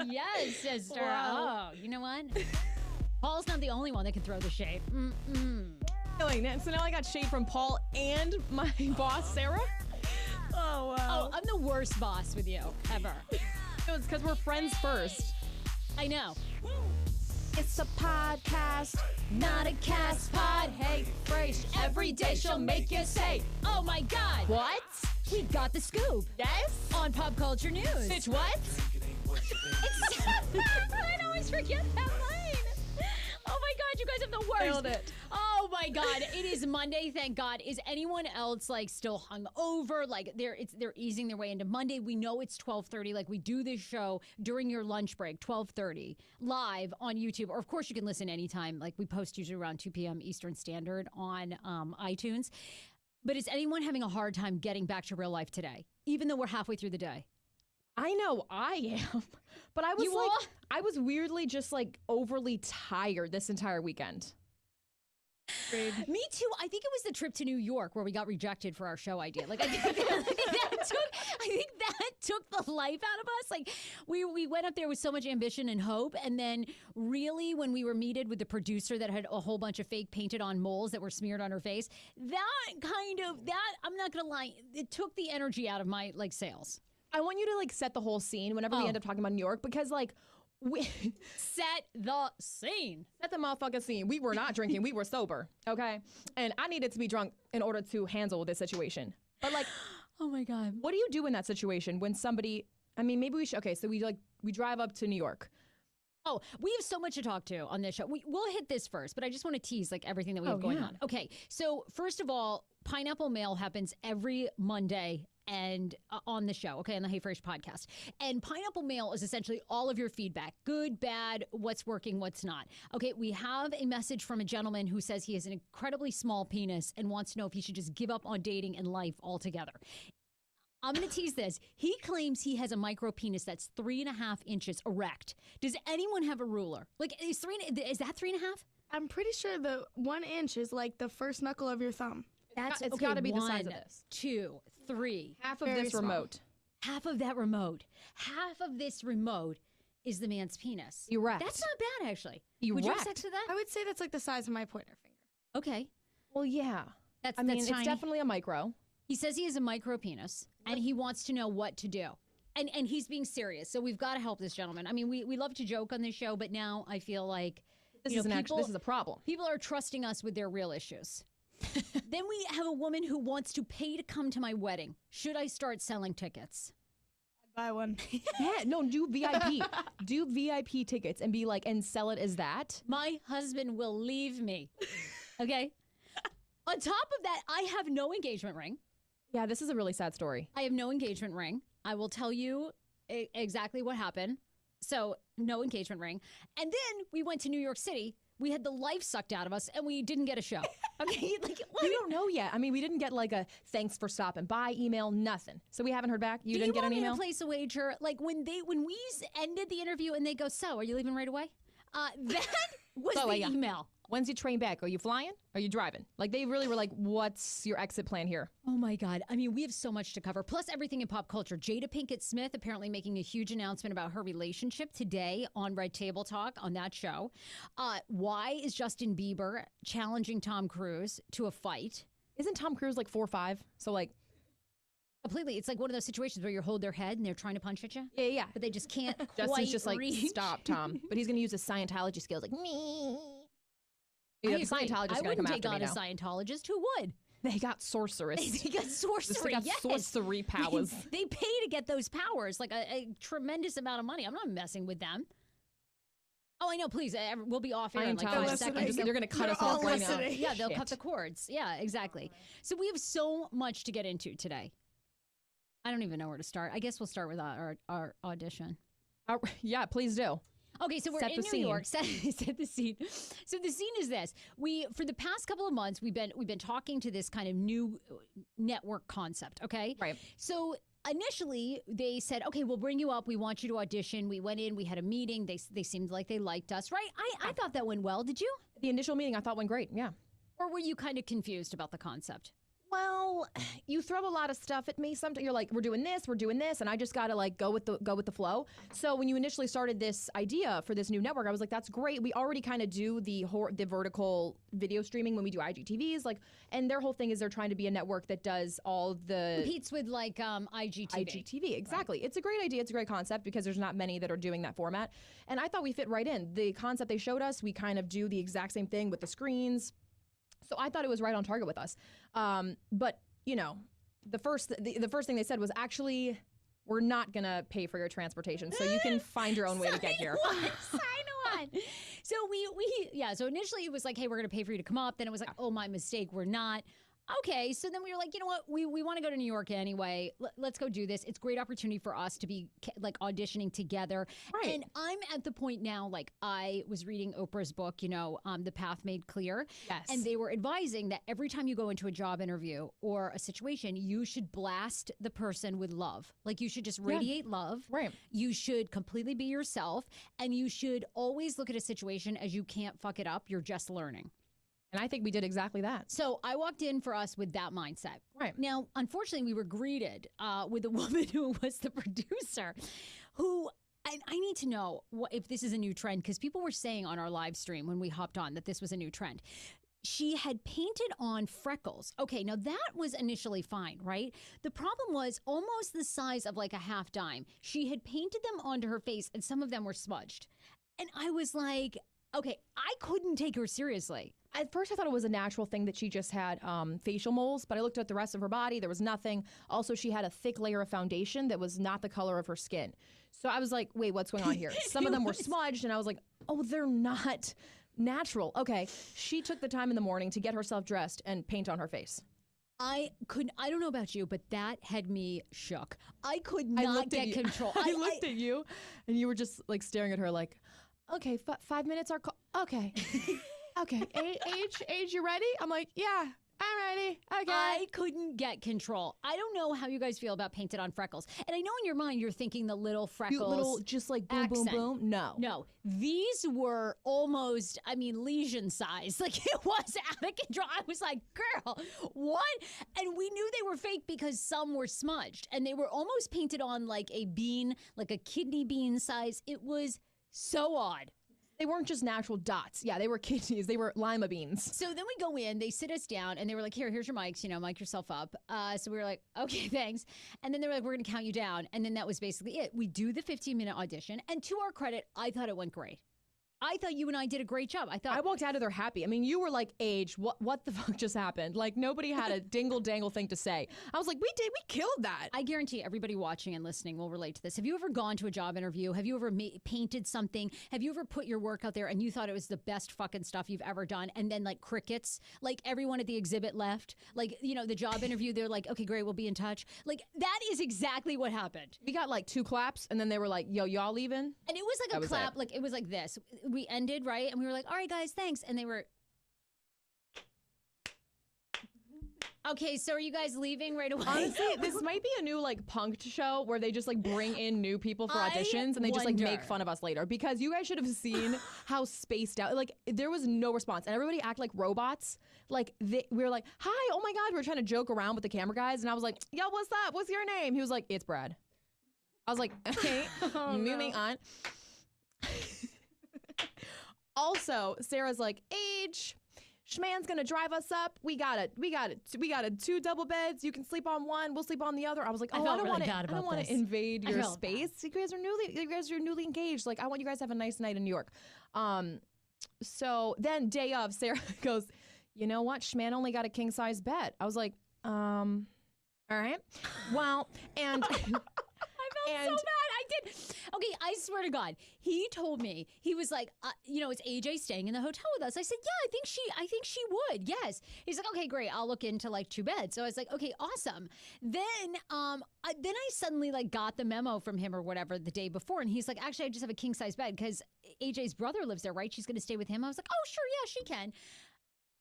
Yes, sister. Wow. Oh, you know what? Paul's not the only one that can throw the shade. So now I got shade from Paul and my boss, Sarah. Oh, wow. Oh, I'm the worst boss with you ever. It's because we're friends first. I know. It's a podcast, Not a cast pod. Hey, Frase, every day she'll make you say, oh my God. What? We got the scoop. Yes? On pop culture news. Bitch, what? I always forget that line. Oh my God, you guys have the worst. Nailed it. Oh my God, it is Monday. Thank God. Is anyone else like still hungover? Like they're easing their way into Monday. We know it's 12:30. Like we do this show during your lunch break, 12:30, live on YouTube. Or of course you can listen anytime. Like we post usually around 2 p.m. Eastern Standard on iTunes. But is anyone having a hard time getting back to real life today, even though we're halfway through the day? I know I am, but I was I was weirdly just like overly tired this entire weekend. Me too. I think it was the trip to New York where we got rejected for our show idea. Like I think that took the life out of us. Like we went up there with so much ambition and hope, and then really when we were meted with the producer that had a whole bunch of fake painted on moles that were smeared on her face, that I'm not gonna lie, it took the energy out of my like sales. I want you to like set the whole scene whenever we end up talking about New York, because like we set the scene. Set the motherfucking scene. We were not drinking. We were sober. Okay. And I needed to be drunk in order to handle this situation. But like, oh my God. What do you do in that situation when somebody, I mean, maybe we should, okay, so we drive up to New York. Oh, we have so much to talk to on this show. We'll hit this first, but I just want to tease like everything that we have going on. Okay. So first of all, Pineapple Mail happens every Monday and on the show, okay, on the Hey Fresh podcast. And Pineapple Mail is essentially all of your feedback, good, bad, what's working, what's not. Okay, we have a message from a gentleman who says he has an incredibly small penis and wants to know if he should just give up on dating and life altogether. I'm going to tease this. He claims he has a micro penis that's 3.5 inches erect. Does anyone have a ruler? Like, is that 3.5? I'm pretty sure the 1 inch is like the first knuckle of your thumb. It's got to be the size of this. 2, 3. Half of this remote. Half of that remote. Half of this remote is the man's penis. Erect. That's not bad, actually. Erect. Would you have sex with that? I would say that's like the size of my pointer finger. Okay. Well, yeah. That's tiny. It's definitely a micro. He says he has a micro penis, and he wants to know what to do. And he's being serious, so we've got to help this gentleman. I mean, we love to joke on this show, but now I feel like this is a problem. People are trusting us with their real issues. Then we have a woman who wants to pay to come to my wedding. Should I start selling tickets? I'd buy one. Yeah, no, do VIP. Do VIP tickets and be like, and sell it as that. My husband will leave me. Okay? On top of that, I have no engagement ring. Yeah, this is a really sad story. I have no engagement ring. I will tell you exactly what happened. So, no engagement ring. And then we went to New York City. We had the life sucked out of us, and we didn't get a show. Okay, we don't know yet. I mean, we didn't get like a thanks for stopping by email, nothing. So we haven't heard back. You didn't get an email. Do you want me to place a wager? Like when we ended the interview, and they go, "So, are you leaving right away?" That was the email. When's your train back? Are you flying? Are you driving? Like they really were like, "What's your exit plan here?" Oh my God. I mean, we have so much to cover. Plus everything in pop culture. Jada Pinkett Smith apparently making a huge announcement about her relationship today on Red Table Talk on that show. Why is Justin Bieber challenging Tom Cruise to a fight? Isn't Tom Cruise like 4'5"? So like completely. It's like one of those situations where you hold their head and they're trying to punch at you. Yeah. But they just can't quite Justin's just like, reach. Stop, Tom. But he's going to use his Scientology skills like, me. You know, the Scientologist I wouldn't take on a Scientologist. Who would? They got sorcerers. They got sorcery. They got sorcery powers. They pay to get those powers, like a tremendous amount of money. I'm not messing with them. Oh, I know. Please, we'll be off air in like 5 seconds. They're going to cut us off right now. Yeah, they'll cut the cords. Yeah, exactly. So we have so much to get into today. I don't even know where to start. I guess we'll start with our audition. Yeah, please do. Okay, so we're in New York. Set the scene. So the scene is this: for the past couple of months, we've been talking to this kind of new network concept. Okay, right. So initially, they said, "Okay, we'll bring you up. We want you to audition." We went in. We had a meeting. They seemed like they liked us, right? I thought that went well. Did you? The initial meeting I thought went great. Yeah. Or were you kind of confused about the concept? Well, you throw a lot of stuff at me. Sometimes you're like, we're doing this, and I just gotta like go with the flow. So when you initially started this idea for this new network, I was like, that's great. We already kind of do the vertical video streaming when we do IGTVs, like, and their whole thing is they're trying to be a network that does all the competes with like IGTV. IGTV, exactly. Right. It's a great idea. It's a great concept because there's not many that are doing that format, and I thought we fit right in. The concept they showed us, we kind of do the exact same thing with the screens. So I thought it was right on target with us. But, you know, the first thing they said was actually, we're not going to pay for your transportation. So you can find your own way to get here. Sign on. So so initially it was like, hey, we're going to pay for you to come up. Then it was like, oh, my mistake. We're not. Okay, so then we were like, you know what? We want to go to New York anyway. Let's go do this. It's a great opportunity for us to be like auditioning together. Right. And I'm at the point now, like I was reading Oprah's book, you know, The Path Made Clear. Yes. And they were advising that every time you go into a job interview or a situation, you should blast the person with love. Like you should just radiate love. Right. You should completely be yourself. And you should always look at a situation as you can't fuck it up. You're just learning. And I think we did exactly that. So I walked in for us with that mindset. Right. Now, unfortunately, we were greeted with a woman who was the producer who, I need to know if this is a new trend, because people were saying on our live stream when we hopped on that this was a new trend. She had painted on freckles. Okay, now that was initially fine, right? The problem was almost the size of like a half dime. She had painted them onto her face and some of them were smudged. And I was like, okay, I couldn't take her seriously. At first, I thought it was a natural thing that she just had facial moles, but I looked at the rest of her body. There was nothing. Also, she had a thick layer of foundation that was not the color of her skin. So I was like, wait, what's going on here? Some of them were smudged, and I was like, oh, they're not natural. Okay, she took the time in the morning to get herself dressed and paint on her face. I don't know about you, but that had me shook. I could not get control. I looked at you, and you were just like staring at her like, okay, 5 minutes are okay. Okay, age, you ready? I'm like, yeah, I'm ready. Okay. I couldn't get control. I don't know how you guys feel about painted on freckles. And I know in your mind you're thinking the little freckles. Cute little, just like boom, accent. boom, boom. No. These were almost, lesion size. Like it was out of control. I was like, girl, what? And we knew they were fake because some were smudged. And they were almost painted on like a bean, like a kidney bean size. It was so odd. They weren't just natural dots. Yeah, they were kidneys. They were lima beans. So then we go in, they sit us down, and they were like, here's your mics, mic yourself up. So we were like, okay, thanks. And then they were like, we're going to count you down. And then that was basically it. We do the 15-minute audition. And to our credit, I thought it went great. I thought you and I did a great job. I walked out of there happy. I mean, you were like, Age, what the fuck just happened? Like, nobody had a dingle-dangle thing to say. I was like, we killed that. I guarantee everybody watching and listening will relate to this. Have you ever gone to a job interview? Have you ever painted something? Have you ever put your work out there and you thought it was the best fucking stuff you've ever done? And then like crickets, like everyone at the exhibit left. Like, the job interview, they're like, okay, great, we'll be in touch. Like, that is exactly what happened. We got like 2 claps and then they were like, yo, y'all leaving? And it was like a clap, like it was like this. We ended, right? And we were like, all right, guys, thanks. And they were, okay, so are you guys leaving right away? Honestly, this might be a new like punked show where they just like bring in new people for auditions and they just like make fun of us later, because you guys should have seen how spaced out, like there was no response and everybody acted like robots. Like we were like, hi, oh my God. We were trying to joke around with the camera guys and I was like, yo, what's up? What's your name? He was like, it's Brad. I was like, okay, moving on. Also, Sarah's like, Age, Schman's gonna drive us up. We got it. 2 double beds. You can sleep on one. We'll sleep on the other. I was like, oh, I don't want to invade your space. You guys are newly engaged. Like, I want you guys to have a nice night in New York. So then day of, Sarah goes, you know what? Schman only got a king size bed. I was like, all right. Well, and I felt so bad. I did. Okay, I swear to God, he told me, he was like, is AJ staying in the hotel with us? I said, yeah, I think she would. Yes. He's like, okay, great. I'll look into like 2 beds. So I was like, okay, awesome. Then I suddenly like got the memo from him or whatever the day before. And he's like, actually, I just have a king size bed because AJ's brother lives there, right? She's going to stay with him. I was like, oh, sure. Yeah, she can.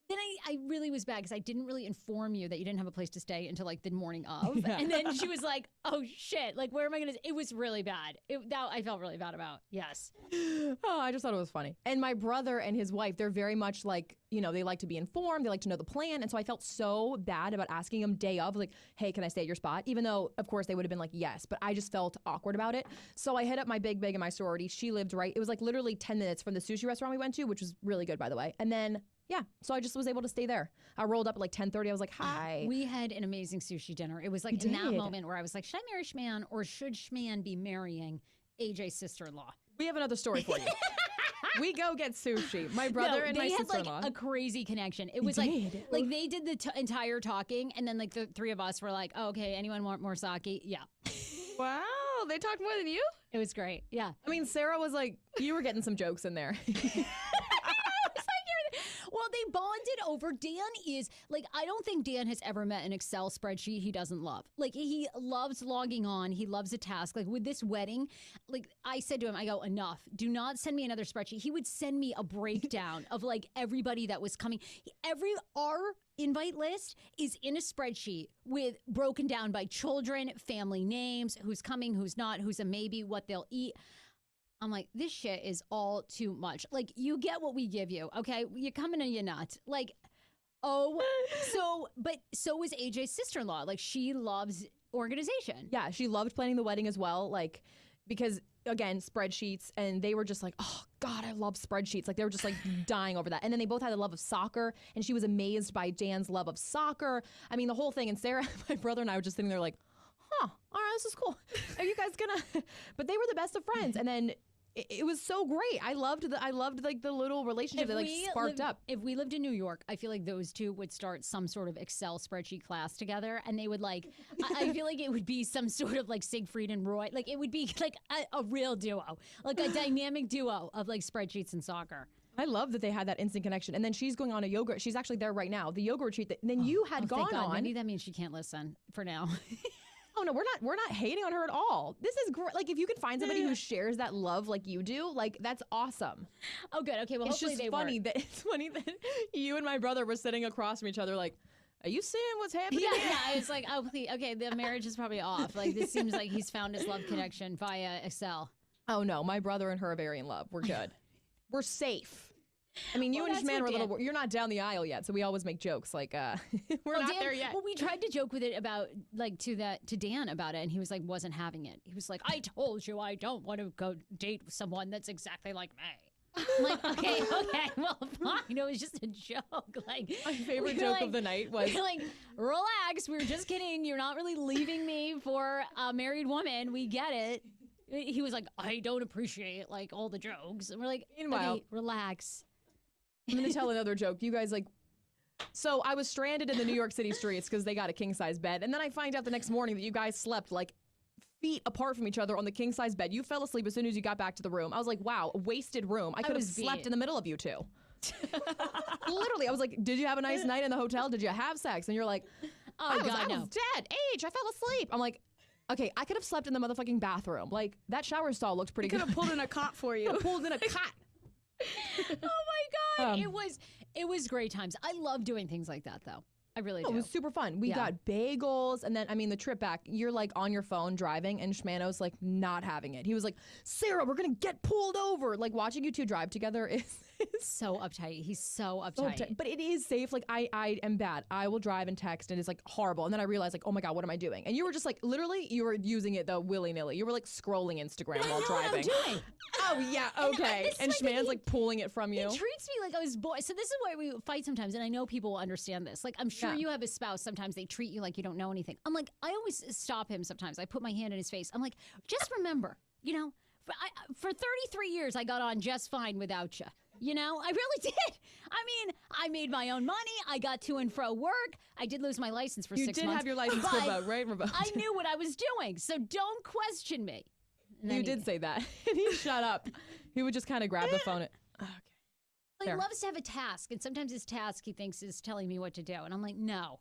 Then I really was bad because I didn't really inform you that you didn't have a place to stay until like the morning of. Yeah. And then she was like, oh shit, like where am I going to, it was really bad. That I felt really bad about. Yes. Oh, I just thought it was funny. And my brother and his wife, they're very much like, you know, they like to be informed. They like to know the plan. And so I felt so bad about asking them day of, like, hey, can I stay at your spot? Even though, of course, they would have been like, yes. But I just felt awkward about it. So I hit up my big in my sorority. She lived right. It was like literally 10 minutes from the sushi restaurant we went to, which was really good, by the way. And then yeah, so I just was able to stay there. I rolled up at like 10:30. I was like, hi. We had an amazing sushi dinner. It was like in that moment where I was like, should I marry Schman or should Schman be marrying AJ's sister-in-law? We have another story for you. We go get sushi. My brother and my sister-in-law. They had like a crazy connection. It was like they did the entire talking, and then like the three of us were like, oh, okay, anyone want more sake? Yeah. Wow, they talked more than you? It was great. Yeah. I mean, Sarah was like, you were getting some jokes in there. Well, they bonded over. Dan is like, I don't think Dan has ever met an Excel spreadsheet he doesn't love. Like, he loves logging on. He loves a task. Like with this wedding, like I said to him, I go, enough. Do not send me another spreadsheet. He would send me a breakdown of like everybody that was coming. Our invite list is in a spreadsheet with broken down by children, family names, who's coming, who's not, who's a maybe, what they'll eat. I'm like, this shit is all too much. Like, you get what we give you, okay? You're coming or you're not. Like, but so is AJ's sister-in-law. Like, she loves organization. Yeah, she loved planning the wedding as well. Like, because, again, spreadsheets. And they were just like, oh, God, I love spreadsheets. Like, they were just, like, dying over that. And then they both had a love of soccer. And she was amazed by Dan's love of soccer. I mean, the whole thing. And Sarah, my brother and I were just sitting there like, huh, all right, this is cool. Are you guys gonna? But they were the best of friends. And then it was so great. I loved like the little relationship that like sparked up. If we lived in New York, I feel like those two would start some sort of Excel spreadsheet class together, and they would like. I feel like it would be some sort of like Siegfried and Roy. Like it would be like a real duo, like a dynamic duo of like spreadsheets and soccer. I love that they had that instant connection. And then she's going on a yoga. She's actually there right now. The yoga retreat that then you had gone on. Maybe that means she can't listen for now. Oh no, we're not hating on her at all. This is great. Like if you can find somebody who shares that love like you do, like that's awesome. Oh good. Okay, well it's funny that you and my brother were sitting across from each other like, are you seeing what's happening? Yeah, it's like, oh, okay, the marriage is probably off. Like this seems like he's found his love connection via Excel. Oh no, my brother and her are very in love. We're good. We're safe. I mean, you and Schman were a little. You're not down the aisle yet, so we always make jokes like, "We're not there yet." Well, we tried to joke with it about like to Dan about it, and he was like, wasn't having it. He was like, "I told you I don't want to go date someone that's exactly like me." I'm like, okay, well, fine. It was just a joke. Like my favorite joke of the night was like, relax. We were just kidding. You're not really leaving me for a married woman. We get it. He was like, I don't appreciate like all the jokes, and we're like, meanwhile, okay, relax. I'm going to tell another joke. You guys like, so I was stranded in the New York City streets because they got a king-size bed. And then I find out the next morning that you guys slept like feet apart from each other on the king-size bed. You fell asleep as soon as you got back to the room. I was like, wow, a wasted room. I could have slept in the middle of you two. Literally, I was like, did you have a nice night in the hotel? Did you have sex? And you're like, I was dead. I fell asleep. I'm like, okay, I could have slept in the motherfucking bathroom. Like, that shower stall looked pretty good. Could have pulled in a cot for you. Pulled in a cot. Oh my God. It was great times. I love doing things like that though. I really do. It was super fun. We got bagels, and then, I mean, the trip back, you're like on your phone driving, and Schmano's like not having it. He was like, Sarah, we're going to get pulled over. Like watching you two drive together is so uptight. He's so uptight. But it is safe. Like I am bad. I will drive and text, and it's like horrible. And then I realized like, oh my God, what am I doing? And you were just like, literally, you were using it though willy-nilly. You were like scrolling Instagram while driving. What I'm doing. Oh yeah, okay. And Schman's like pulling it from you. He treats me like I was boy. So this is why we fight sometimes, and I know people will understand this. Like I'm sure you have a spouse. Sometimes they treat you like you don't know anything. I'm like, I always stop him. Sometimes I put my hand in his face. I'm like, just remember, you know, for 33 years I got on just fine without you. You know, I really did. I mean, I made my own money. I got to and fro work. I did lose my license for 6 months. You did have your license revoked, right? Revoked. I knew what I was doing, so don't question me. You did say that. And he shut up. He would just kind of grab the phone. Okay. He loves to have a task, and sometimes his task he thinks is telling me what to do. And I'm like, no,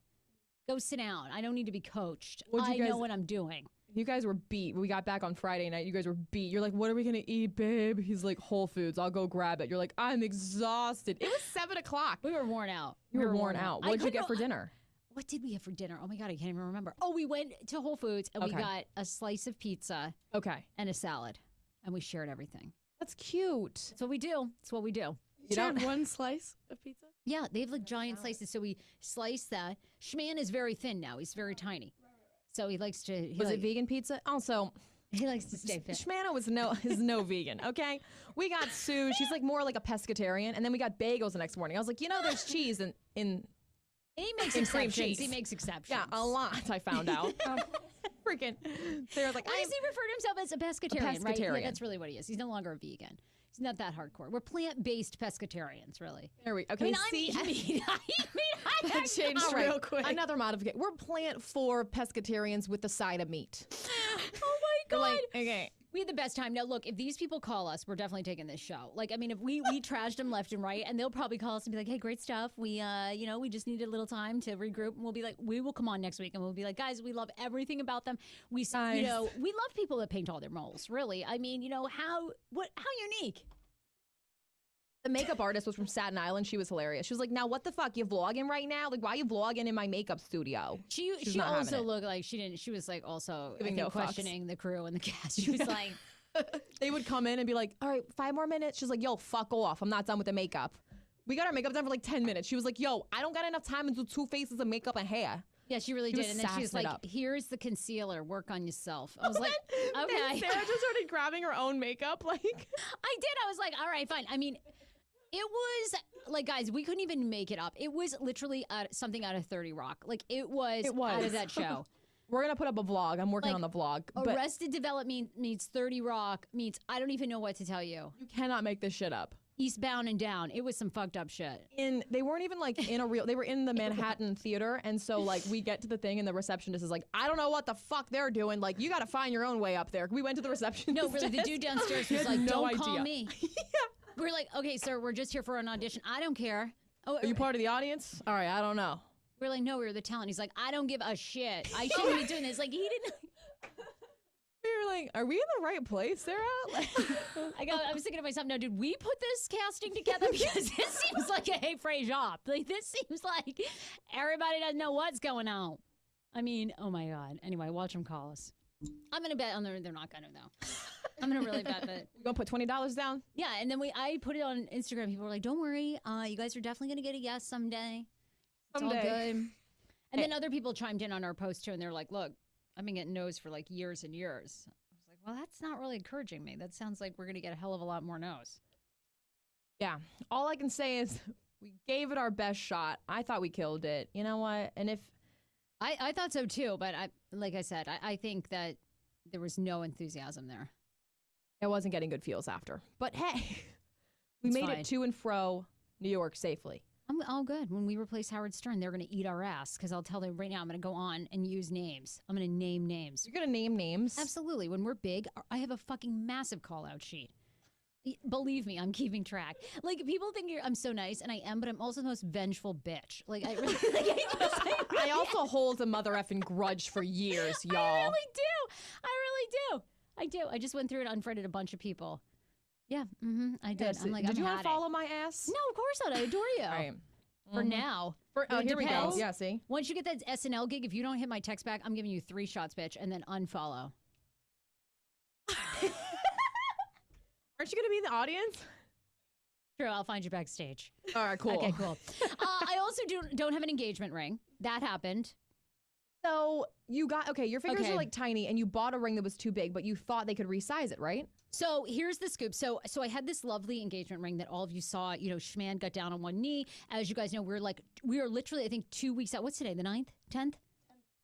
go sit down. I don't need to be coached. I know what I'm doing. You guys were beat. We got back on Friday night. You guys were beat. You're like, what are we going to eat, babe? He's like, Whole Foods. I'll go grab it. You're like, I'm exhausted. It was 7 o'clock. We were worn out. You were worn out. What did you get for dinner? What did we have for dinner? Oh my God, I can't even remember. Oh, we went to Whole Foods and we got a slice of pizza. Okay. And a salad. And we shared everything. That's cute. That's what we do. That's what we do. You shared one slice of pizza? Yeah, they have like giant slices. So we slice that. Schman is very thin now. He's very tiny. So he likes to. Was it vegan pizza? Also, he likes to stay fit. Schmano is no vegan. Okay, we got Sue. She's like more like a pescatarian, and then we got bagels the next morning. I was like, there's cheese in. He makes exceptions. He makes exceptions. Yeah, a lot. I found out. Freaking. They were like, I he referred himself as a pescatarian, right? Pescatarian. Yeah, that's really what he is. He's no longer a vegan. He's not that hardcore. We're plant-based pescatarians, really. There we. Okay. That changed real quick. Another modification. We're plant for pescatarians with the side of meat. Oh my God. Okay. We had the best time. Now, look, if these people call us, we're definitely taking this show. Like, I mean, if we trashed them left and right, and they'll probably call us and be like, hey, great stuff. We, we just needed a little time to regroup. And we'll be like, we will come on next week. And we'll be like, guys, we love everything about them. We love people that paint all their moles, really. I mean, how unique. The makeup artist was from Staten Island. She was hilarious. She was like, now what the fuck? You vlogging right now? Like, why are you vlogging in my makeup studio? She also looked like she was like also questioning the crew and the cast. She was like. They would come in and be like, all right, 5 more minutes. She's like, yo, fuck off. I'm not done with the makeup. We got our makeup done for like 10 minutes. She was like, yo, I don't got enough time to do 2 faces of makeup and hair. Yeah, she really did. And then she was like, here's the concealer. Work on yourself. I was like, okay. Then Sarah just started grabbing her own makeup. Like, I did. I was like, all right, fine. I mean, it was like, guys, we couldn't even make it up. It was literally something out of 30 Rock. Like, it was out of that show. We're going to put up a vlog. I'm working on the vlog. Arrested Development meets 30 Rock meets, I don't even know what to tell you. You cannot make this shit up. Eastbound and Down. It was some fucked up shit. They weren't even like in a real, they were in the Manhattan theater. And so like we get to the thing and the receptionist is like, I don't know what the fuck they're doing. Like, you got to find your own way up there. We went to the receptionist. No, really, the dude downstairs was like, don't call me. Yeah. We're like, okay, sir, we're just here for an audition. I don't care. Oh, are you part of the audience? All right, I don't know. We're like, no, we were the talent. He's like, I don't give a shit. I shouldn't be doing this. Like, he didn't. We were like, are we in the right place, Sarah? Like, I was thinking to myself, no, did we put this casting together? Because this seems like a hey, phrase job. Like, this seems like everybody doesn't know what's going on. I mean, oh my God. Anyway, watch them call us. I'm going to bet they're not going to, though. I'm going to really bet that. You going to put $20 down? Yeah, and then I put it on Instagram. People were like, don't worry. You guys are definitely going to get a yes someday. It's all good. And then other people chimed in on our post, too, and they're like, look, I've been getting no's for like years and years. I was like, well, that's not really encouraging me. That sounds like we're going to get a hell of a lot more no's. Yeah. All I can say is we gave it our best shot. I thought we killed it. You know what? And if... I thought so, too. But like I said, I think that there was no enthusiasm there. I wasn't getting good feels after. But hey, we made it to and fro New York safely. I'm all good. When we replace Howard Stern, they're going to eat our ass because I'll tell them right now I'm going to go on and use names. I'm going to name names. You're going to name names? Absolutely. When we're big, I have a fucking massive call-out sheet. Believe me, I'm keeping track. Like, people think I'm so nice, and I am, but I'm also the most vengeful bitch. Like, I really... I also hold a mother effing grudge for years, y'all. I really do. I do. I just went through and unfriended a bunch of people. Yeah, I did. Yes. I'm like, did you want to follow my ass? No, of course not. I adore you. All right. For now. Here we go. Yeah, see? Once you get that SNL gig, if you don't hit my text back, I'm giving you 3 shots, bitch, and then unfollow. Aren't you going to be in the audience? Sure, I'll find you backstage. All right, cool. Okay, cool. I also don't have an engagement ring. That happened. So you got, your fingers are like tiny and you bought a ring that was too big, but you thought they could resize it, right? So here's the scoop. So I had this lovely engagement ring that all of you saw. You know, Schman got down on one knee. As you guys know, we are literally, I think, 2 weeks out. What's today? The 9th? 10th?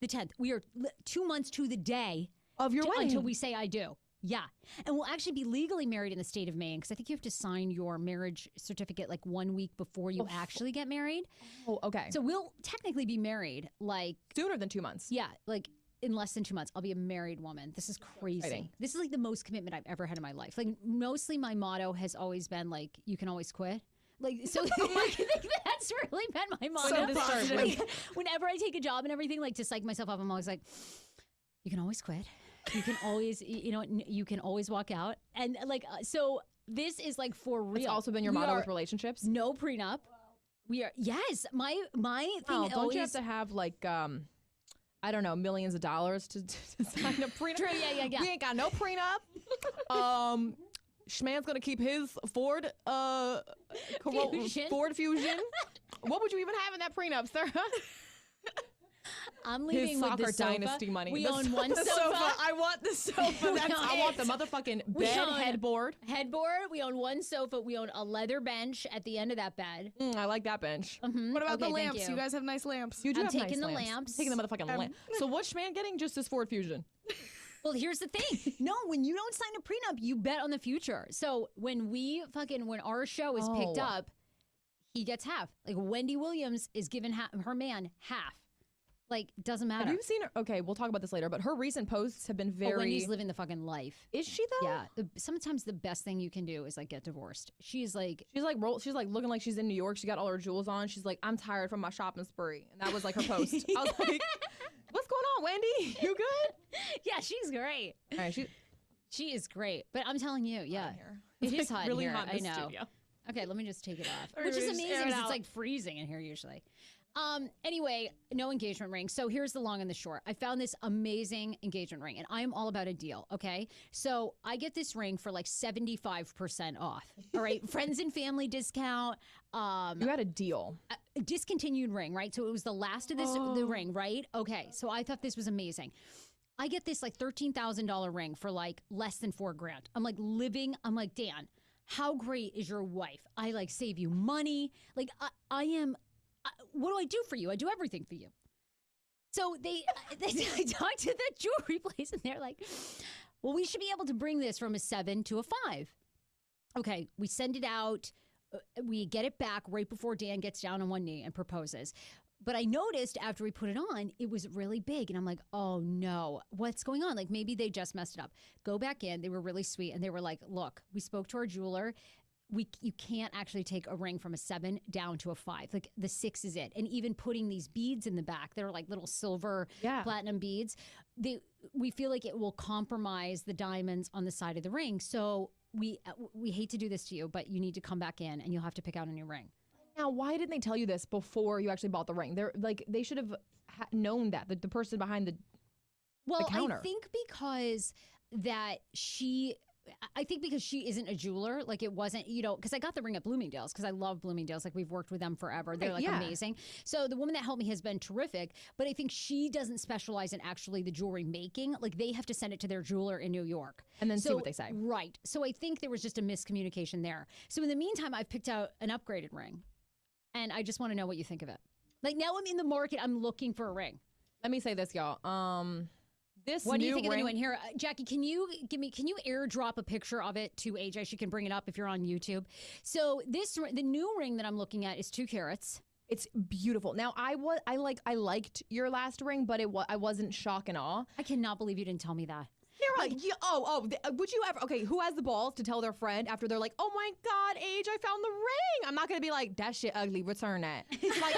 The 10th. We are 2 months to the day of your wedding until we say I do. Yeah. And we'll actually be legally married in the state of Maine because I think you have to sign your marriage certificate like 1 week before you actually get married. Oh, okay. So we'll technically be married like... sooner than 2 months. Yeah, like in less than 2 months. I'll be a married woman. This is crazy. Exciting. This is like the most commitment I've ever had in my life. Like mostly my motto has always been like, you can always quit. Like, so I think that's really been my motto. So like, whenever I take a job and everything, like to psych myself up, I'm always like, you can always quit. You can always, you can always walk out. And like, so this is like for real. It's also been your motto with relationships? No prenup. We are, yes. My thing don't you have to have like, I don't know, millions of dollars to sign a prenup? True, yeah. We ain't got no prenup. Schman's gonna keep his Ford Fusion. What would you even have in that prenup, Sarah? I'm leaving his with the soccer sofa. dynasty money. We own one sofa. I want the sofa. I want the motherfucking bed headboard. We own one sofa. We own a leather bench at the end of that bed. I like that bench. What about the Okay, lamps? you. You guys have nice lamps. You do I'm have taking nice the lamps. lamps. Taking the motherfucking lamp. So what's Schman getting? Just his Ford Fusion. Well, here's the thing. No, when you don't sign a prenup, you bet on the future. So when our show is picked up, he gets half. Like Wendy Williams is giving her man half. Like, doesn't matter. Have you seen her? Okay, we'll talk about this later, but her recent posts have been very... Wendy's living the fucking life. Is she though? Yeah. Sometimes the best thing you can do is like get divorced. She's like looking like she's in New York. She got all her jewels on. She's like, I'm tired from my shopping spree. And that was like her post. I was like, what's going on, Wendy? You good? Yeah, she's great. All right, she is great. But I'm telling you, yeah. It's It is hot really in here. hot in I this know. studio. Okay, let me just take it off. Or Which is just amazing air it because it's out. like freezing in here usually. Anyway, no engagement ring. So here's the long and the short. I found this amazing engagement ring and I am all about a deal. Okay. So I get this ring for like 75% off. All right. Friends and family discount. You had a deal. A discontinued ring, right? So it was the last of the ring, right? Okay. So I thought this was amazing. I get this like $13,000 ring for like less than $4,000. I'm like, Dan, how great is your wife? I like save you money. Like what do I do for you? I do everything for you. So I talked to the jewelry place and they're like, well, we should be able to bring this from a 7 to a 5. Okay, we send it out. We get it back right before Dan gets down on one knee and proposes. But I noticed after we put it on, it was really big. And I'm like, oh no, what's going on? Like maybe they just messed it up. Go back in. They were really sweet. And they were like, look, we spoke to our jeweler. You can't actually take a ring from a 7 down to a 5. Like the 6 is it. And even putting these beads in the back, they're like little silver platinum beads. We feel like it will compromise the diamonds on the side of the ring. So we hate to do this to you, but you need to come back in and you'll have to pick out a new ring. Now, why didn't they tell you this before you actually bought the ring? They should have known that the person behind the counter. I think because she isn't a jeweler, like it wasn't, because I got the ring at Bloomingdale's because I love Bloomingdale's. Like we've worked with them forever. They're like amazing. So the woman that helped me has been terrific, but I think she doesn't specialize in actually the jewelry making. Like they have to send it to their jeweler in New York. And then see what they say. Right. So I think there was just a miscommunication there. So in the meantime, I've picked out an upgraded ring and I just want to know what you think of it. Like now I'm in the market, I'm looking for a ring. Let me say this, y'all. What do you think of the new one? Here, Jackie, can you airdrop a picture of it to AJ? She can bring it up if you're on YouTube. So the new ring that I'm looking at is 2 carats. It's beautiful. Now I liked your last ring, but I wasn't shock and awe. I cannot believe you didn't tell me that. Would you ever? Okay, who has the balls to tell their friend after they're like, "Oh my God, Age, I found the ring." I'm not gonna be like, "That shit ugly. Return that." Like,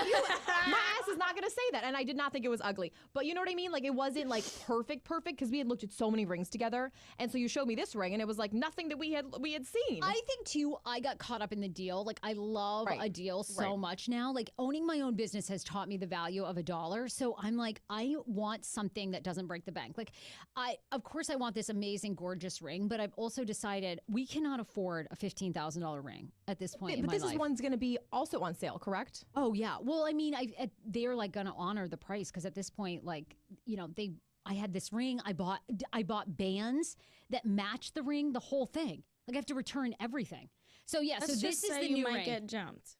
my ass is not gonna say that. And I did not think it was ugly. But you know what I mean? Like, it wasn't like perfect because we had looked at so many rings together, and so you showed me this ring, and it was like nothing that we had seen. I think too, I got caught up in the deal. Like, I love a deal so much now. Like, owning my own business has taught me the value of $1. So I'm like, I want something that doesn't break the bank. Like, of course I want this amazing, gorgeous ring, but I've also decided we cannot afford a $15,000 ring at this point in my life. But this one's going to be also on sale, correct? Oh yeah. Well, I mean, they're like going to honor the price because at this point, like, I had this ring. I bought bands that match the ring, the whole thing. Like I have to return everything. So yeah. Let's so this is the you new might ring. get jumped.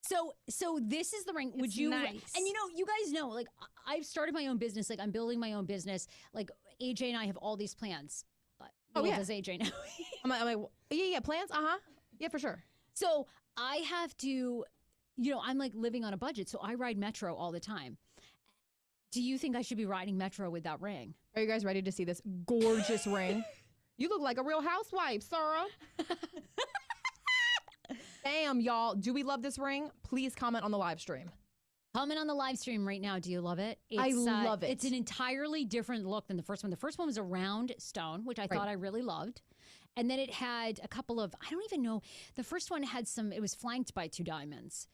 So this is the ring. It's Would you? nice. And you guys know, like I've started my own business. Like I'm building my own business. Like AJ and I have all these plans. But does AJ know? I'm like, yeah, plans. Yeah, for sure. So I have to, I'm like living on a budget. So I ride Metro all the time. Do you think I should be riding Metro with that ring? Are you guys ready to see this gorgeous ring? You look like a real housewife, Sarah. Damn, y'all. Do we love this ring? Please comment on the live stream. Comment on the live stream right now. Do you love it? I love it. It's an entirely different look than the first one. The first one was a round stone, which I thought I really loved. And then it had a couple of, I don't even know. The first one had it was flanked by 2 diamonds.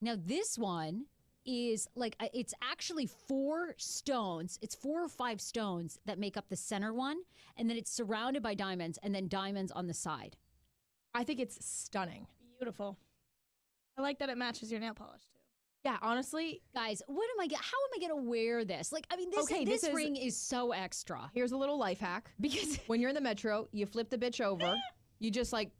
Now this one is like, it's actually 4 stones. It's 4 or 5 stones that make up the center one. And then it's surrounded by diamonds and then diamonds on the side. I think it's stunning. Beautiful. I like that it matches your nail polish too. Yeah, honestly, guys, how am I going to wear this? Like, I mean, this ring is so extra. Here's a little life hack. Because when you're in the metro, you flip the bitch over, you just like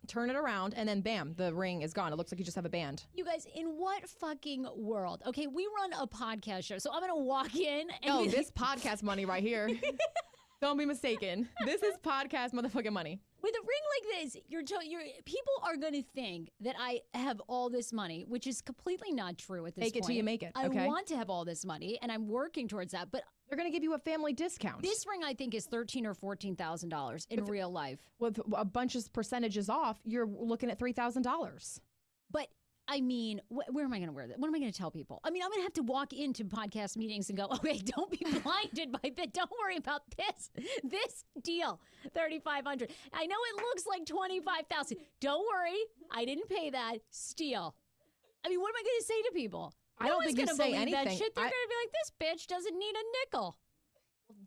turn it around, and then bam, the ring is gone. It looks like you just have a band. You guys, in what fucking world? Okay, we run a podcast show, so I'm going to walk in and this podcast money right here. Don't be mistaken. This is podcast motherfucking money. With a ring like this, people are going to think that I have all this money, which is completely not true at this point. Fake it till you make it. I want to have all this money, and I'm working towards that. But they're going to give you a family discount. This ring, I think, is $13,000 or $14,000 in real life. With a bunch of percentages off, you're looking at $3,000. But I mean, where am I going to wear this? What am I going to tell people? I mean, I'm going to have to walk into podcast meetings and go, okay, don't be blinded by this. Don't worry about this deal, $3,500. I know it looks like $25,000. Don't worry. I didn't pay that. Steal. I mean, what am I going to say to people? I don't think you say anything. That shit. They're going to be like, this bitch doesn't need a nickel.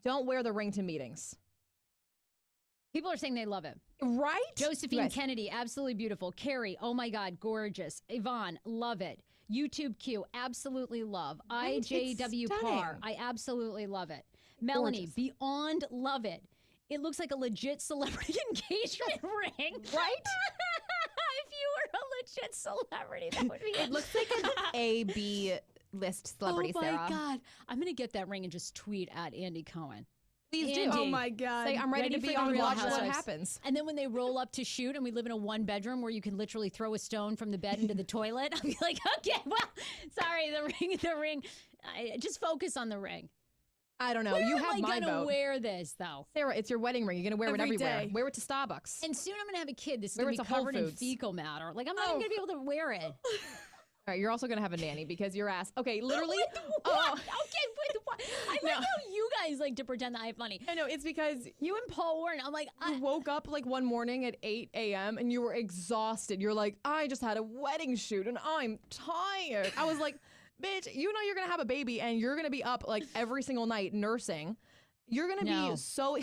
Don't wear the ring to meetings. People are saying they love it. Right? Josephine Kennedy, absolutely beautiful. Carrie, oh my God, gorgeous. Yvonne, love it. YouTube Q, absolutely love. IJW Par, I absolutely love it. Melanie, beyond love it. It looks like a legit celebrity engagement ring. Right? If you were a legit celebrity, that would be it. It looks like an A-B list celebrity, Sarah. Oh my God. I'm going to get that ring and just tweet at Andy Cohen. Please do. Oh my God. Say, I'm ready to be on Watch What Happens. And then when they roll up to shoot and we live in a 1-bedroom where you can literally throw a stone from the bed into the toilet, I'll be like, okay, well, sorry, the ring. Just focus on the ring. I don't know. Where you have my vote. Am I going to wear this, though? Sarah, it's your wedding ring. You're going to wear it everywhere. Day. Wear it to Starbucks. And soon I'm going to have a kid. This is going to be covered in fecal matter. Like, I'm not even going to be able to wear it. All right, you're also going to have a nanny because your ass. Okay, literally. Okay, with what? I like how you guys like to pretend that I have money. I know, it's because you and Paul Warren, I'm like, you woke up like one morning at 8 a.m. and you were exhausted. You're like, I just had a wedding shoot and I'm tired. I was like, bitch, you know you're going to have a baby and you're going to be up like every single night nursing. You're going to be so...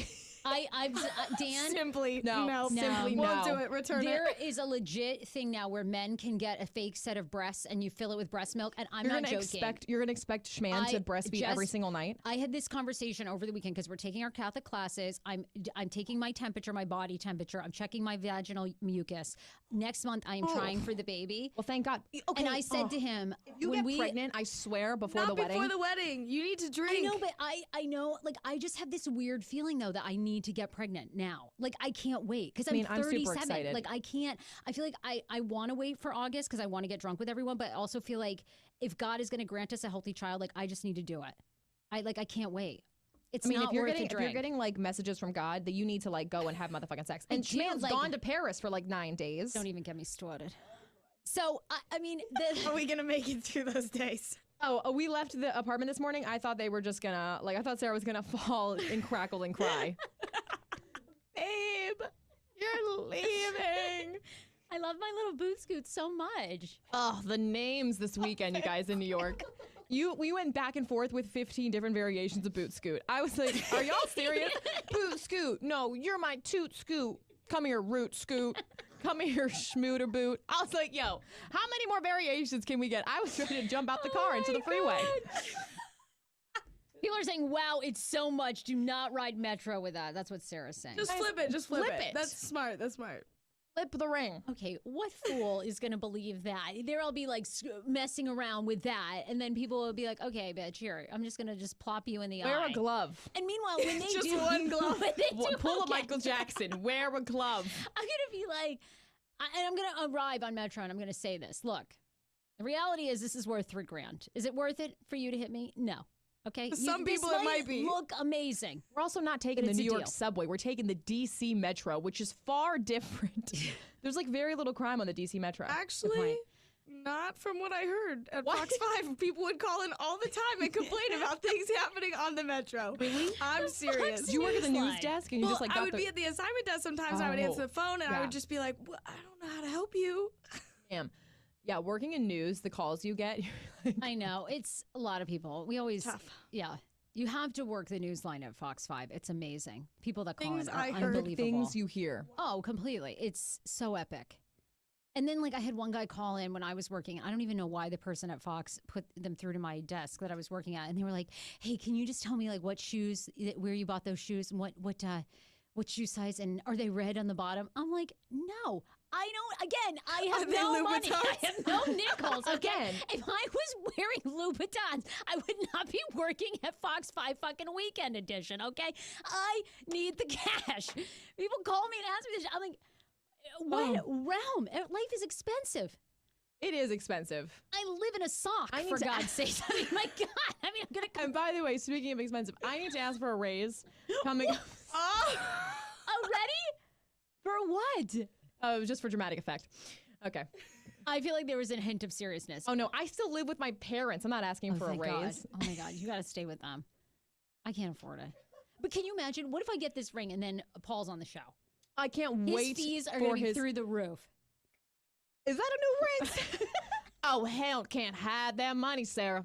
Dan. Simply no. Won't do it. Return there is a legit thing now where men can get a fake set of breasts and you fill it with breast milk. And I'm not joking. You're going to expect Schman to breastfeed every single night? I had this conversation over the weekend because we're taking our Catholic classes. I'm taking my temperature, my body temperature. I'm checking my vaginal mucus. Next month, I am trying for the baby. Well, thank God. Okay, and I said to him, if you get pregnant, I swear, before the wedding. Not before the wedding. You need to drink. I know, but I know, like, I just have this weird feeling, though, that I need to get pregnant now. Like, I can't wait because I'm 37. super excited. Like, I can't. I feel like I want to wait for August because I want to get drunk with everyone, but I also feel like if God is going to grant us a healthy child, like, I just need to do it. I can't wait. It's not if you're worth getting like messages from God that you need to like go and have motherfucking sex, and Schman's gone to Paris for like 9 days. Don't even get me started. So I mean, are we gonna make it through those days? Oh, we left the apartment this morning. I thought they were just gonna I thought Sarah was gonna fall and crackle and cry. Babe, you're leaving. I love my little boot scoot so much. Oh, the names this weekend, you guys in New York. We went back and forth with 15 different variations of boot scoot. I was like, are y'all serious? Boot scoot. No, you're my toot scoot. Come here, root scoot. Come here, schmooter boot. I was like, yo, how many more variations can we get? I was ready to jump out the car into the freeway. People are saying, wow, it's so much. Do not ride Metro with that. That's what Sarah's saying. Just flip it. Just flip it. That's smart. That's smart. Flip the ring. Okay, what fool is going to believe that? There'll be like messing around with that, and then people will be like, okay, bitch, here, I'm just going to just plop you in the eye. Wear a glove. And meanwhile, when they just do one glove. Pull a Michael Jackson. Wear a glove. I'm going to be like, and I'm going to arrive on Metro, and I'm going to say this. Look, the reality is this is worth $3,000. Is it worth it for you to hit me? No. Okay. Some people it might be. Look amazing. We're also not taking the New York subway. We're taking the DC Metro, which is far different. There's like very little crime on the DC Metro. Actually, Not from what I heard at Fox 5. People would call in all the time and complain about things happening on the Metro. Really? I'm serious. Do you work at the news desk and you just like I would be at the assignment desk sometimes. I would answer the phone and I would just be like, well, I don't know how to help you. Damn. Yeah, working in news, the calls you get. I know. It's a lot of people. We always, Tough. Yeah. You have to work the news line at Fox 5. It's amazing. People that call Things in are I heard, unbelievable. Things you hear. Oh, completely. It's so epic. And then, like, I had one guy call in when I was working. I don't even know why the person at Fox put them through to my desk that I was working at. And they were like, hey, can you just tell me, like, what shoes, where you bought those shoes and what shoe size and are they red on the bottom? I'm like, no, I don't. Again, I have no money. I have no nickels. Again. If I was wearing Louboutins, I would not be working at Fox 5 fucking Weekend Edition, okay? I need the cash. People call me and ask me this. I'm like, what realm? Life is expensive. It is expensive. I live in a sock, for God's sake. I mean, my God. I mean, I'm going to... And by the way, speaking of expensive, I need to ask for a raise coming up. Already? For what? Just for dramatic effect. Okay. I feel like there was a hint of seriousness. Oh, no. I still live with my parents. I'm not asking for a raise. God. Oh, my God. You got to stay with them. I can't afford it. But can you imagine? What if I get this ring and then Paul's on the show? I can't wait. His fees are going to be through the roof. Is that a new ring? Oh, hell, can't hide that money, Sarah.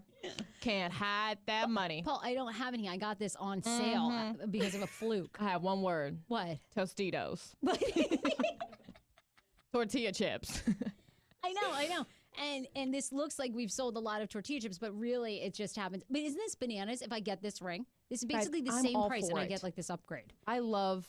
Can't hide that money. Paul, I don't have any. I got this on sale because of a fluke. I have one word. What? Tostitos. Tortilla chips. I know. And this looks like we've sold a lot of tortilla chips, but really it just happens. But isn't this bananas if I get this ring? This is basically the same price and I get like this upgrade. I love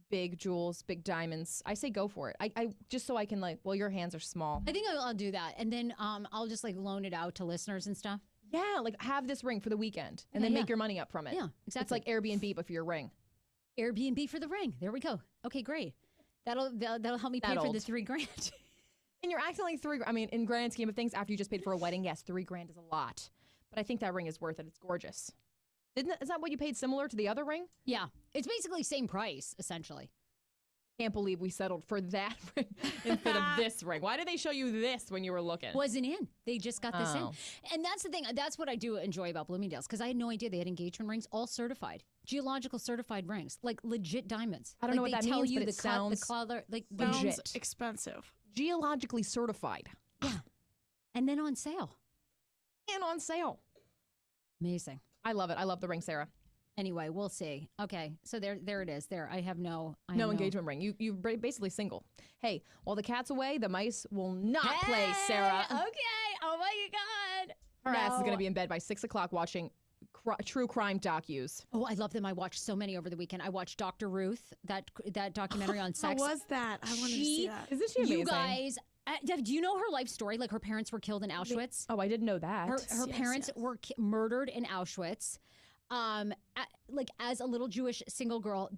big jewels, big diamonds. I say go for it. I just so I can like, well, your hands are small. I think I'll do that. And then I'll just like loan it out to listeners and stuff. Yeah, like have this ring for the weekend and then make your money up from it. Yeah, exactly. It's like Airbnb, but for your ring. Airbnb for the ring. There we go. Okay, great. That'll help me pay for the $3,000. And you're acting like $3,000. I mean, in grand scheme of things, after you just paid for a wedding, yes, $3,000 is a lot. But I think that ring is worth it. It's gorgeous. Is that what you paid similar to the other ring? Yeah. It's basically same price, essentially. Can't believe we settled for that ring instead of this ring. Why did they show you this when you were looking? Wasn't in. They just got this in. And that's the thing. That's what I do enjoy about Bloomingdale's because I had no idea they had engagement rings, all certified. Geological certified rings, like legit diamonds. I don't know what that means, but it sounds the color, like legit. Expensive. Geologically certified. Yeah. And then on sale. And on sale. Amazing. I love it. I love the ring, Sarah. Anyway, we'll see. Okay, so there it is. There, I have no engagement ring. You're basically single. Hey, while the cat's away, the mice will not play, Sarah. Okay. Oh my God. Her ass is going to be in bed by 6 o'clock watching true crime docus. Oh, I love them. I watched so many over the weekend. I watched Dr. Ruth, that documentary on sex. How was that? I wanted to see that. Isn't she amazing? You guys. Do you know her life story? Like her parents were killed in Auschwitz. Oh, I didn't know that. Her parents were murdered in Auschwitz. Like as a little Jewish single girl,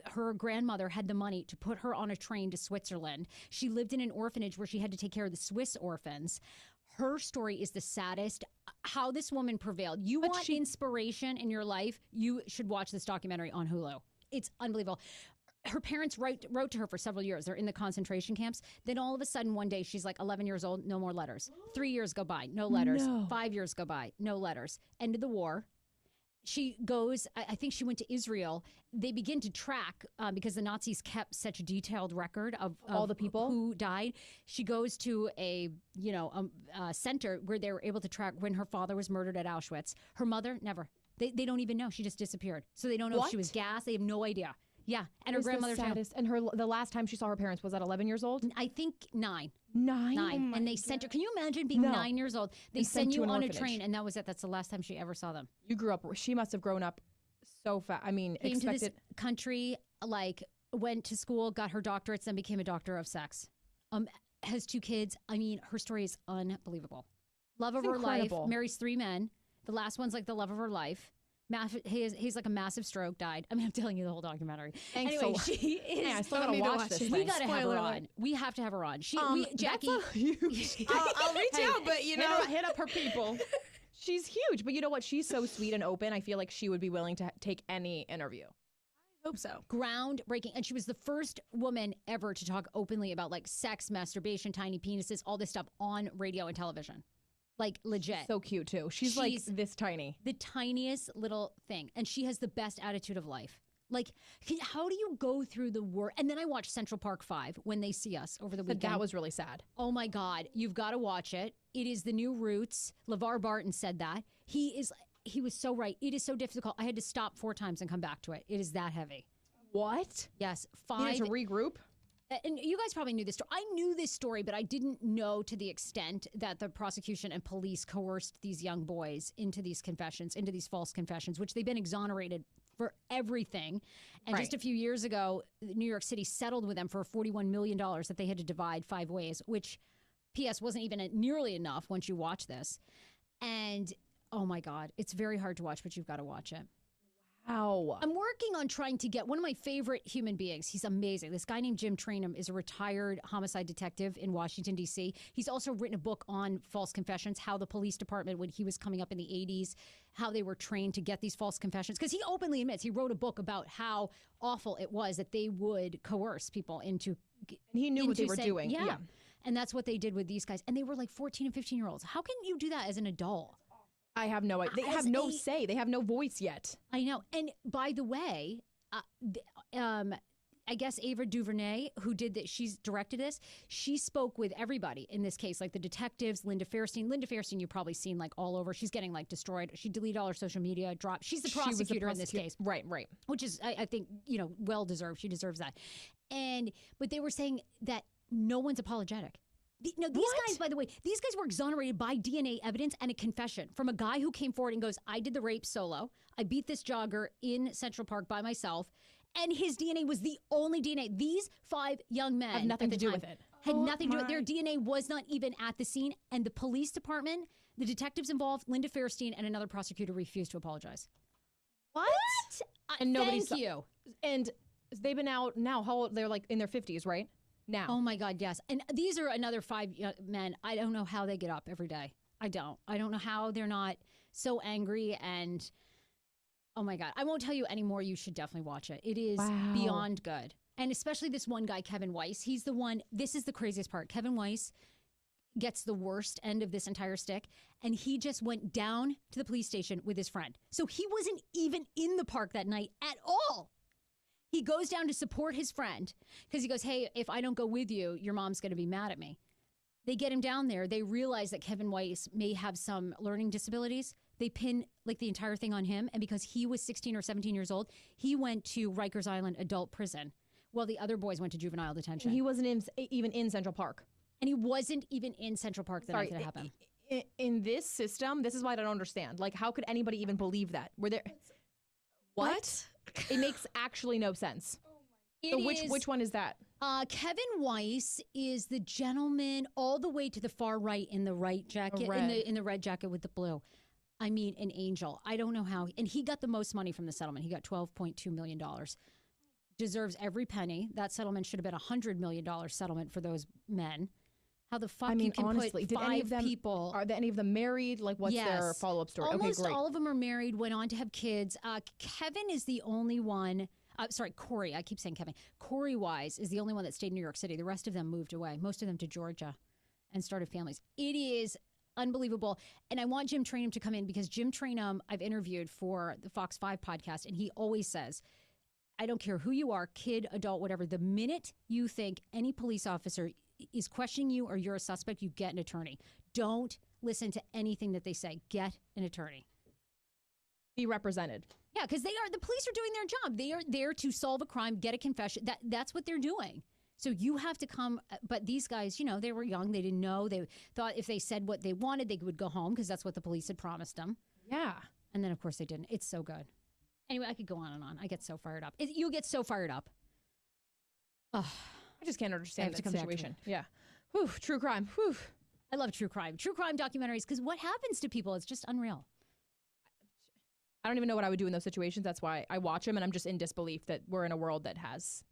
her grandmother had the money to put her on a train to Switzerland. She lived in an orphanage where she had to take care of the Swiss orphans. Her story is the saddest. How this woman prevailed. You want inspiration in your life? You should watch this documentary on Hulu. It's unbelievable. Her parents wrote to her for several years. They're in the concentration camps. Then all of a sudden, one day, she's like 11 years old, no more letters. 3 years go by, no letters. No. 5 years go by, no letters. End of the war. She goes, I think she went to Israel. They begin to track because the Nazis kept such a detailed record of all the people who died. She goes to a center where they were able to track when her father was murdered at Auschwitz. Her mother, never. They don't even know. She just disappeared. So they don't know if she was gassed. They have no idea. Yeah, and her grandmother's saddest. And the last time she saw her parents was at 11 years old? I think 9. 9? 9. And they sent her. Can you imagine being 9 years old? They send you on a train, and that was it. That's the last time she ever saw them. You grew up. She must have grown up so fast. I mean, came to this country, like went to school, got her doctorates, then became a doctor of sex. Has 2 kids. I mean, her story is unbelievable. Love of her life. Marries 3 men. The last one's like the love of her life. He's like a massive stroke, died. I mean, I'm telling you the whole documentary. Anyway, she is. Yeah, I still gotta watch this. We gotta have her on. We have to have her on. Jackie. I'll reach out, but hit up her people. She's huge, but you know what? She's so sweet and open. I feel like she would be willing to take any interview. Hope so. Groundbreaking. And she was the first woman ever to talk openly about like sex, masturbation, tiny penises, all this stuff on radio and television. Like legit. So cute too. She's like this tiny. The tiniest little thing. And she has the best attitude of life. Like, how do you go through the work? And then I watched Central Park 5 When They See Us over the weekend. That was really sad. Oh my God. You've got to watch it. It is the new Roots. LeVar Barton said that. He was so right. It is so difficult. I had to stop 4 times and come back to it. It is that heavy. What? Yes. You need to regroup? And you guys probably knew this story. I knew this story, but I didn't know to the extent that the prosecution and police coerced these young boys into these confessions, into these false confessions, which they've been exonerated for everything. And just a few years ago, New York City settled with them for $41 million that they had to divide 5 ways, which, P.S., wasn't even nearly enough once you watch this. And, oh my God, it's very hard to watch, but you've got to watch it. Wow. I'm working on trying to get one of my favorite human beings. He's amazing. This guy named Jim Traynham is a retired homicide detective in Washington, D.C. He's also written a book on false confessions, how the police department, when he was coming up in the 80s, how they were trained to get these false confessions. Because he openly admits, he wrote a book about how awful it was that they would coerce people into. And he knew what they were doing. Yeah. And that's what they did with these guys. And they were like 14 and 15-year-olds. How can you do that as an adult? I have no idea. They have no say. They have no voice yet. I know. And by the way, I guess Ava DuVernay, who did that, she's directed this. She spoke with everybody in this case, like the detectives, Linda Fairstein. Linda Fairstein, you've probably seen like all over. She's getting like destroyed. She deleted all her social media, dropped. She's the prosecutor in this case. Right. Which is, I think, well deserved. She deserves that. But they were saying that no one's apologetic. These guys, by the way, these guys were exonerated by DNA evidence and a confession from a guy who came forward and goes, I did the rape solo. I beat this jogger in Central Park by myself. And his DNA was the only DNA. These 5 young men have nothing to do with it. Had nothing to do with it. Their DNA was not even at the scene. And the police department, the detectives involved, Linda Fairstein, and another prosecutor refused to apologize. What? And thank you. And they've been out now. How old? They're like in their 50s, right? Now. Oh my God, yes. And these are another 5 men. I don't know how they get up every day. I don't know how they're not so angry. And oh my God, I won't tell you anymore. You should definitely watch it. It is beyond good. And especially this one guy, Kevin Weiss. He's the one, this is the craziest part. Kevin Weiss gets the worst end of this entire stick. And he just went down to the police station with his friend. So he wasn't even in the park that night at all. He goes down to support his friend because he goes, hey, if I don't go with you, your mom's going to be mad at me. They get him down there. They realize that Kevin Weiss may have some learning disabilities. They pin like the entire thing on him. And because he was 16 or 17 years old, he went to Rikers Island adult prison while the other boys went to juvenile detention. And he wasn't even in Central Park. And he wasn't even in Central Park the night that it happened. In this system, this is why I don't understand. Like, how could anybody even believe that? Were there... What? It makes actually no sense. So which one is that? Kevin Weiss is the gentleman all the way to the far right in the right jacket, in the red jacket with the blue. I mean, an angel. I don't know how. And he got the most money from the settlement. He got $12.2 million. Deserves every penny. That settlement should have been a $100 million settlement for those men. How the fuck you can honestly, put 5 people... Are any of them married? Like, what's their follow-up story? Almost okay, great. all of them are married, went on to have kids. Kevin is the only one... Corey. I keep saying Kevin. Corey Wise is the only one that stayed in New York City. The rest of them moved away. Most of them to Georgia and started families. It is unbelievable. And I want Jim Traynham to come in because Jim Traynham I've interviewed for the Fox 5 podcast, and he always says, I don't care who you are, kid, adult, whatever, the minute you think any police officer is questioning you or you're a suspect, you get an attorney. Don't listen to anything that they say. Get an attorney. Be represented. Yeah, because the police are doing their job. They are there to solve a crime, get a confession. That's what they're doing. So you have to come. But these guys, they were young. They didn't know. They thought if they said what they wanted, they would go home because that's what the police had promised them. Yeah. And then, of course, they didn't. It's so good. Anyway, I could go on and on. I get so fired up. You get so fired up. Oh, I just can't understand that situation. Yeah. Whew, true crime. Whew. I love true crime. True crime documentaries because what happens to people is just unreal. I don't even know what I would do in those situations. That's why I watch them, and I'm just in disbelief that we're in a world that has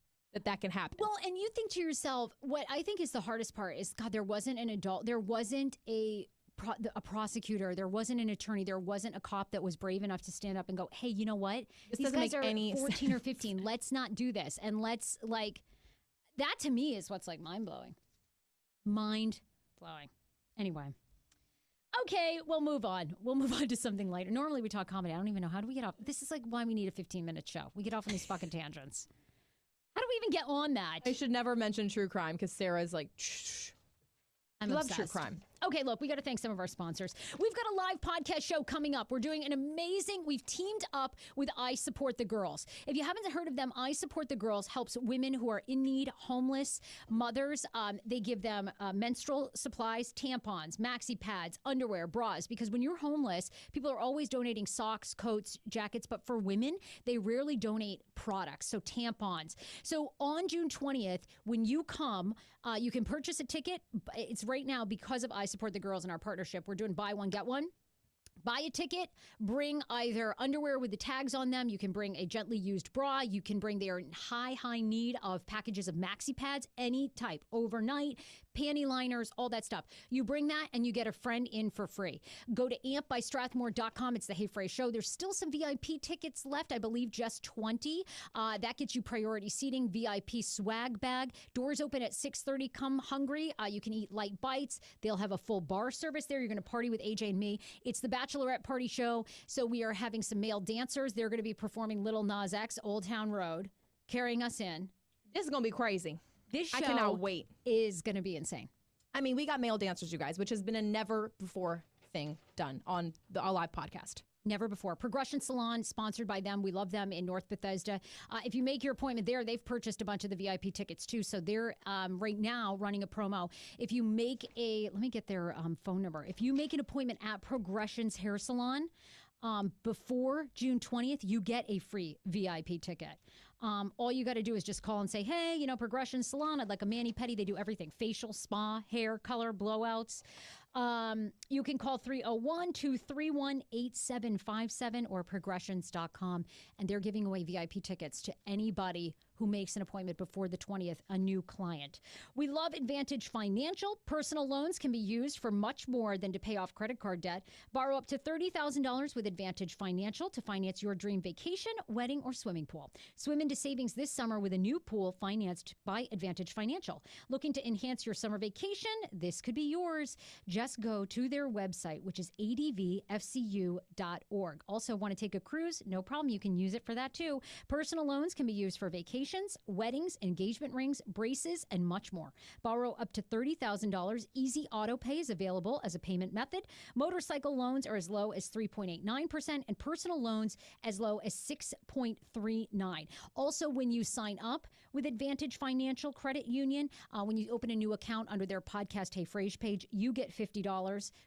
that can happen. Well, and you think to yourself, what I think is the hardest part is, God, there wasn't an adult, there wasn't a a prosecutor. There wasn't an attorney. There wasn't a cop that was brave enough to stand up and go, hey, you know what? These guys are 14 or 15. Let's not do this. And let's that to me is what's mind-blowing. Mind-blowing. Anyway. Okay, we'll move on. We'll move on to something lighter. Normally we talk comedy. I don't even know. How do we get off? This is why we need a 15-minute show. We get off on these fucking tangents. How do we even get on that? I should never mention true crime because Sarah's like, I love true crime. Okay, look, we got to thank some of our sponsors. We've got a live podcast show coming up. We're doing we've teamed up with I Support the Girls. If you haven't heard of them, I Support the Girls helps women who are in need, homeless, mothers. They give them menstrual supplies, tampons, maxi pads, underwear, bras, because when you're homeless, people are always donating socks, coats, jackets, but for women, they rarely donate products, so tampons. So on June 20th, when you come, you can purchase a ticket. It's right now because of I Support the Girls in our partnership. We're doing buy one, get one. Buy a ticket, bring either underwear with the tags on them. You can bring a gently used bra. You can bring their high need of packages of maxi pads, any type, overnight, panty liners, all that stuff. You bring that and you get a friend in for free. Go to ampbystrathmore.com. It's the Hey Frase Show. There's still some VIP tickets left. I believe just 20. That gets you priority seating, VIP swag bag. Doors open at 6:30. Come hungry. You can eat light bites. They'll have a full bar service there. You're going to party with AJ and me. It's the Bachelorette Party Show. So we are having some male dancers. They're going to be performing Lil Nas X, Old Town Road, carrying us in. This is going to be crazy. This show I cannot wait. Is going to be insane. I mean, we got male dancers, you guys, which has been a never before thing done on our live podcast. Never before. Progression Salon, sponsored by them. We love them in North Bethesda. If you make your appointment there, they've purchased a bunch of the VIP tickets too. So they're right now running a promo. If you make let me get their phone number. If you make an appointment at Progression's Hair Salon before June 20th, you get a free VIP ticket. All you got to do is just call and say, hey, Progression Salon, I'd like a mani-pedi. They do everything. Facial, spa, hair, color, blowouts. You can call 301-231-8757 or progressions.com. And they're giving away VIP tickets to anybody who makes an appointment before the 20th, a new client. We love Advantage Financial. Personal loans can be used for much more than to pay off credit card debt. Borrow up to $30,000 with Advantage Financial to finance your dream vacation, wedding, or swimming pool. Swim into savings this summer with a new pool financed by Advantage Financial. Looking to enhance your summer vacation? This could be yours. Just go to their website, which is advfcu.org. Also, want to take a cruise? No problem. You can use it for that too. Personal loans can be used for vacations, weddings, engagement rings, braces, and much more. Borrow up to $30,000. Easy auto pay is available as a payment method. Motorcycle loans are as low as 3.89% and personal loans as low as 6.39%. Also, when you sign up with Advantage Financial Credit Union, when you open a new account under their podcast Hey Frase page, you get $50.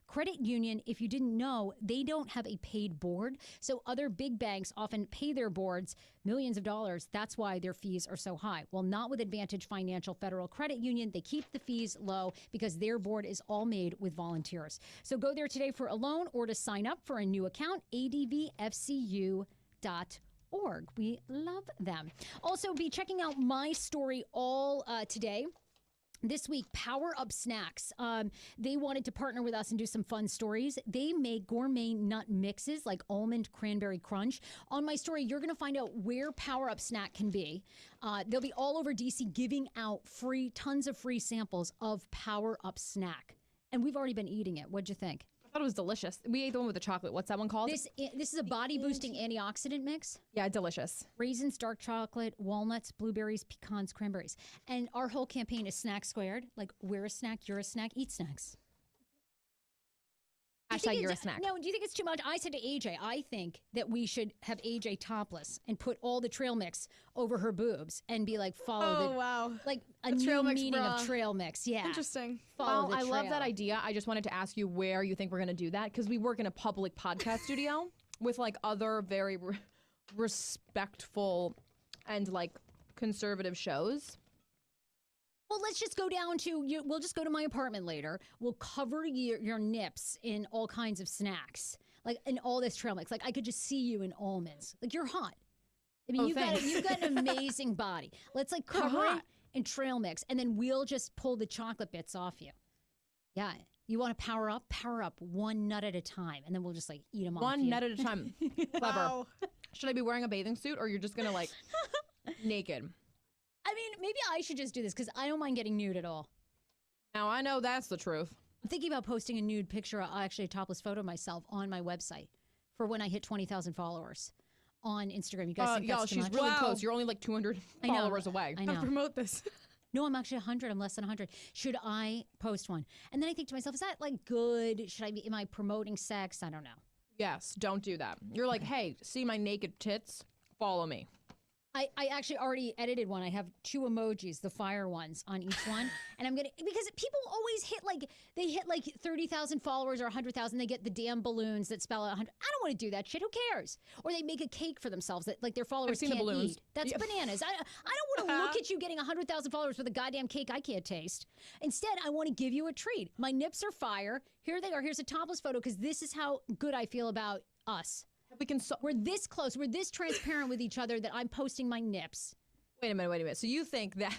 Credit Union, if you didn't know, they don't have a paid board. So other big banks often pay their boards millions of dollars. That's why their fees are so high. Well, not with Advantage Financial Federal Credit Union. They keep the fees low because their board is all made with volunteers. So go there today for a loan or to sign up for a new account, advfcu.org. We love them. Also, be checking out my story all today. This week, Power Up Snacks. They wanted to partner with us and do some fun stories. They make gourmet nut mixes like almond cranberry crunch. On my story, you're going to find out where Power Up Snack can be. They'll be all over DC giving out tons of free samples of Power Up Snack. And we've already been eating it. What'd you think? I thought it was delicious. We ate the one with the chocolate. What's that one called? This is a body-boosting antioxidant mix. Yeah, delicious. Raisins, dark chocolate, walnuts, blueberries, pecans, cranberries. And our whole campaign is Snack Squared. Like, we're a snack, you're a snack, eat snacks. Hashtag you're a snack. No, do you think it's too much? I said to AJ, I think that we should have AJ topless and put all the trail mix over her boobs and be like, wow. Like a new meaning of trail mix. Yeah. Interesting. Well, I love that idea. I just wanted to ask you where you think we're going to do that, because we work in a public podcast studio with like other very respectful and like conservative shows. Well, let's just go down to, we'll just go to my apartment later. We'll cover your nips in all kinds of snacks, like in all this trail mix. Like I could just see you in almonds. Like you're hot. I mean, you've got an amazing body. Let's like cover it in trail mix, and then we'll just pull the chocolate bits off you. Yeah. You want to power up? Power up one nut at a time, and then we'll just like eat them off. One nut at a time. Clever. Wow. Should I be wearing a bathing suit, or you're just gonna like naked? I mean, maybe I should just do this because I don't mind getting nude at all. Now I know that's the truth. I'm thinking about posting a nude picture, actually a topless photo of myself on my website for when I hit 20,000 followers on Instagram. You guys think that's too much? She's really close. You're only like 200 followers away. I know. I'll promote this. No, I'm actually 100. I'm less than 100. Should I post one? And then I think to myself, is that like good? Am I promoting sex? I don't know. Yes, don't do that. You're like, hey, see my naked tits? Follow me. I actually already edited one. I have 2 emojis, the fire ones on each one. And I'm going to, because people always hit like 30,000 followers or 100,000. They get the damn balloons that spell out 100. I don't want to do that shit. Who cares? Or they make a cake for themselves that like their followers can't eat. That's bananas. I don't want to look at you getting 100,000 followers with a goddamn cake I can't taste. Instead, I want to give you a treat. My nips are fire. Here they are. Here's a topless photo because this is how good I feel about us. We're this close. We're this transparent with each other that I'm posting my nips. Wait a minute. So you think that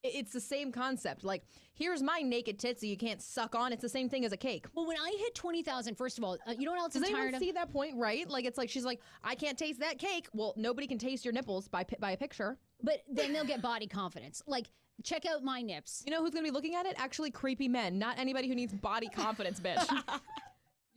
it's the same concept? Like, here's my naked tits that you can't suck on. It's the same thing as a cake. Well, when I hit 20,000, first of all, you know what else I'm tired of? Does anyone see that point, right? Like, it's like, she's like, I can't taste that cake. Well, nobody can taste your nipples by a picture. But then they'll get body confidence. Like, check out my nips. You know who's going to be looking at it? Actually, creepy men. Not anybody who needs body confidence, bitch.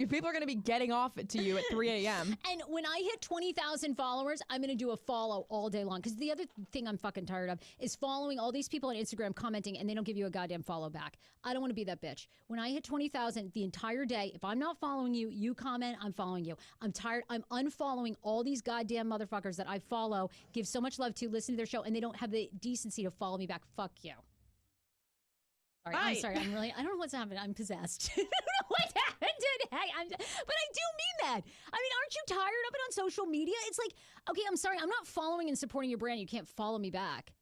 People are going to be getting off it to you at 3 a.m. And when I hit 20,000 followers, I'm going to do a follow all day long. Because the other thing I'm fucking tired of is following all these people on Instagram commenting and they don't give you a goddamn follow back. I don't want to be that bitch. When I hit 20,000 the entire day, if I'm not following you, you comment, I'm following you. I'm tired. I'm unfollowing all these goddamn motherfuckers that I follow, give so much love to, listen to their show, and they don't have the decency to follow me back. Fuck you. Sorry, I'm sorry. I don't know what's happening. I'm possessed. I don't know what's happened today. But I do mean that. I mean, aren't you tired of it on social media? It's like, okay, I'm sorry. I'm not following and supporting your brand. You can't follow me back.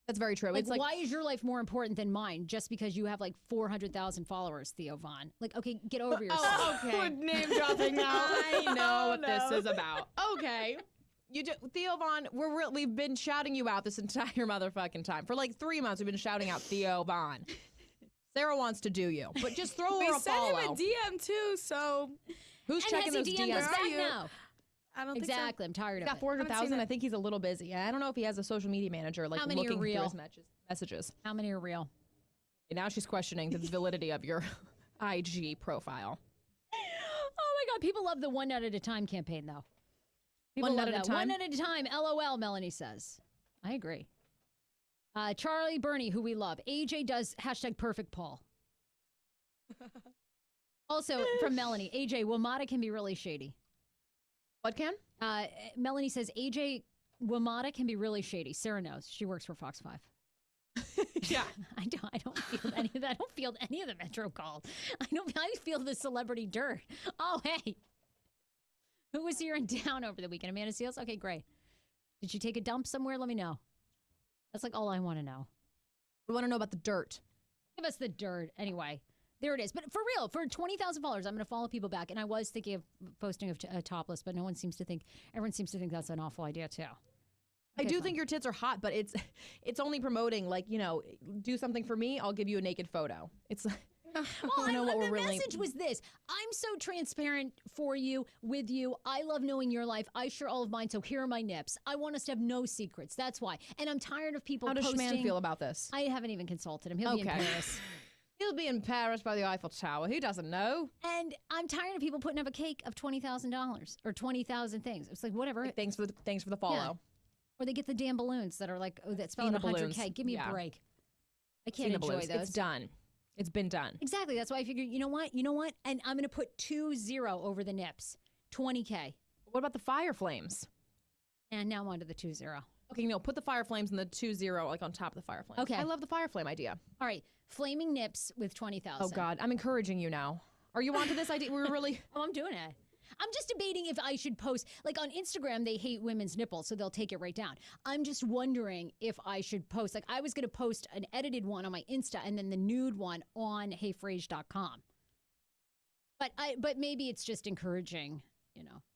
That's very true. Like, why is your life more important than mine just because you have like 400,000 followers, Theo Von? Like, okay, get over yourself. Oh, okay. Name dropping now. I know what this is about. Okay. Theo Von, we've been shouting you out this entire motherfucking time. For like 3 months, we've been shouting out Theo Von. Sarah wants to do you, but just throw her a follow. We sent him a DM too, so who's checking those DMs? Where are you? Now? I don't exactly. think so. I'm tired of it. Got 400,000. I think he's a little busy. I don't know if he has a social media manager like looking through his messages. How many are real? And now she's questioning the validity of your IG profile. Oh my God, people love the one nut at a time campaign though. People one love nut that. at a time. One nut at a time. LOL. Melanie says. I agree. Charlie Bernie, who we love. AJ does #perfect Paul. Also from Melanie, AJ, WMATA can be really shady. What can? Melanie says AJ WMATA can be really shady. Sarah knows. She works for Fox 5. Yeah. I don't feel any of that. I don't feel any of the Metro calls. I feel the celebrity dirt. Oh, hey. Who was here in town over the weekend? Amanda Seals? Okay, great. Did you take a dump somewhere? Let me know. That's like all I want to know. We want to know about the dirt. Give us the dirt. Anyway, there it is. But for real, for 20,000 followers, I'm going to follow people back. And I was thinking of posting a topless, but everyone seems to think that's an awful idea too. Okay, I do think your tits are hot, but it's only promoting, like, you know, do something for me, I'll give you a naked photo. It's like, well, the message was this. I'm so transparent for you, with you. I love knowing your life. I share all of mine, so here are my nips. I want us to have no secrets. That's why. And I'm tired of people posting. How does Schman feel about this? I haven't even consulted him. He'll be in Paris. He'll be in Paris by the Eiffel Tower. He doesn't know. And I'm tired of people putting up a cake of $20,000 or 20,000 things. It's like, whatever. Like, thanks for the follow. Yeah. Or they get the damn balloons that are like, that spell out 100K. Give me a break. I can't enjoy those. It's done. It's been done. Exactly. That's why I figured, you know what? And I'm going to put 20 over the nips. 20K. What about the fire flames? And now I'm on to the 20. Okay, no, put the fire flames and the 20 like on top of the fire flames. Okay. I love the fire flame idea. All right. Flaming nips with 20,000. Oh, God. I'm encouraging you now. Are you onto this idea? We're really... Oh, I'm doing it. I'm just debating if I should post, like on Instagram, they hate women's nipples, so they'll take it right down. I'm just wondering if I should post, like I was going to post an edited one on my Insta and then the nude one on heyfrase.com. But maybe it's just encouraging,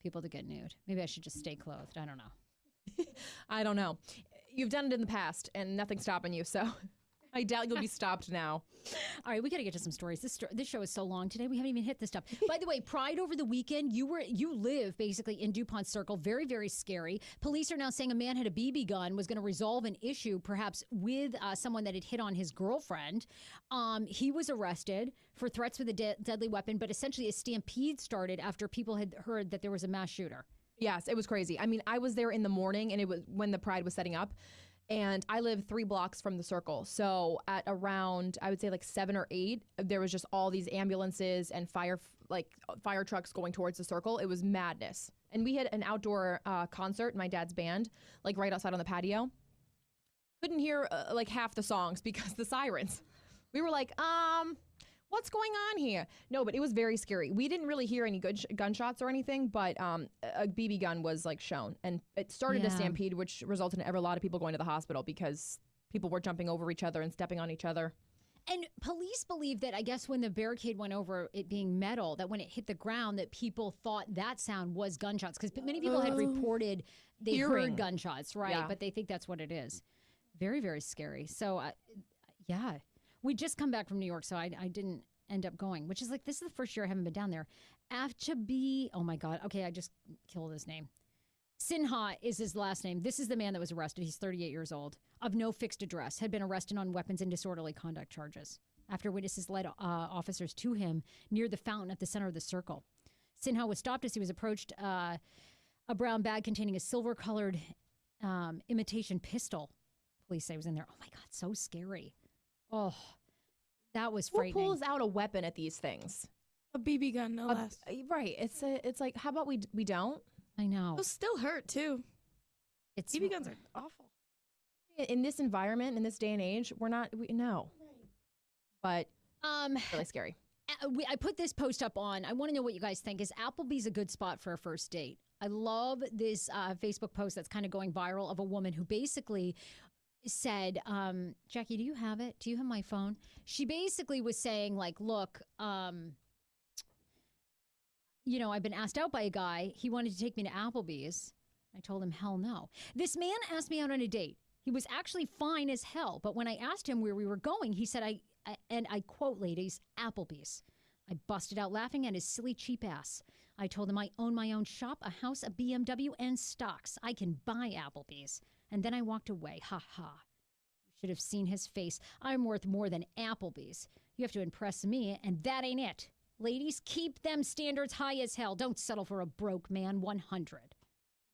people to get nude. Maybe I should just stay clothed. I don't know. I don't know. You've done it in the past and nothing's stopping you, so I doubt you'll be stopped now. All right, we got to get to some stories. This show is so long today. We haven't even hit this stuff. By the way, Pride over the weekend. You live basically in DuPont Circle. Very, very scary. Police are now saying a man had a BB gun, was going to resolve an issue, perhaps with someone that had hit on his girlfriend. He was arrested for threats with a deadly weapon, but essentially a stampede started after people had heard that there was a mass shooter. Yes, it was crazy. I mean, I was there in the morning, and it was when the Pride was setting up. And I live 3 blocks from the circle. So at around, I would say like 7 or 8, there was just all these ambulances and fire trucks going towards the circle. It was madness. And we had an outdoor concert, my dad's band, like right outside on the patio. Couldn't hear like half the songs because the sirens. We were like, what's going on here? No, but it was very scary. We didn't really hear any good gunshots or anything, but a BB gun was like shown, and it started a stampede, which resulted in a lot of people going to the hospital because people were jumping over each other and stepping on each other. And police believe that, I guess, when the barricade went over, it being metal, that when it hit the ground, that people thought that sound was gunshots, because many people had reported they heard gunshots, right? Yeah. But they think that's what it is. Very, very scary. So, yeah. We just come back from New York, so I didn't end up going, which is like, this is the first year I haven't been down there. Applebee, oh my God. Okay, I just killed his name. Sinha is his last name. This is the man that was arrested. He's 38 years old, of no fixed address, had been arrested on weapons and disorderly conduct charges after witnesses led officers to him near the fountain at the center of the circle. Sinha was stopped as he was approached a brown bag containing a silver-colored imitation pistol, police say was in there. Oh my God, so scary. Oh, that was frightening. Who pulls out a weapon at these things? A BB gun, no less. Right. It's like, how about we don't? I know. They'll still hurt too. BB guns are awful. In this environment, in this day and age, no. Right. But really scary. I put this post up on. I want to know what you guys think. Is Applebee's a good spot for a first date? I love this Facebook post that's kind of going viral of a woman who basically said, Jackie, do you have it? Do you have my phone? She basically was saying, like, look, I've been asked out by a guy. He wanted to take me to Applebee's. I told him, hell no. This man asked me out on a date. He was actually fine as hell. But when I asked him where we were going, he said, I quote, ladies, Applebee's. I busted out laughing at his silly, cheap ass. I told him I own my own shop, a house, a BMW, and stocks. I can buy Applebee's. And then I walked away. Ha ha. You should have seen his face. I'm worth more than Applebee's. You have to impress me, and that ain't it. Ladies, keep them standards high as hell. Don't settle for a broke man. 100.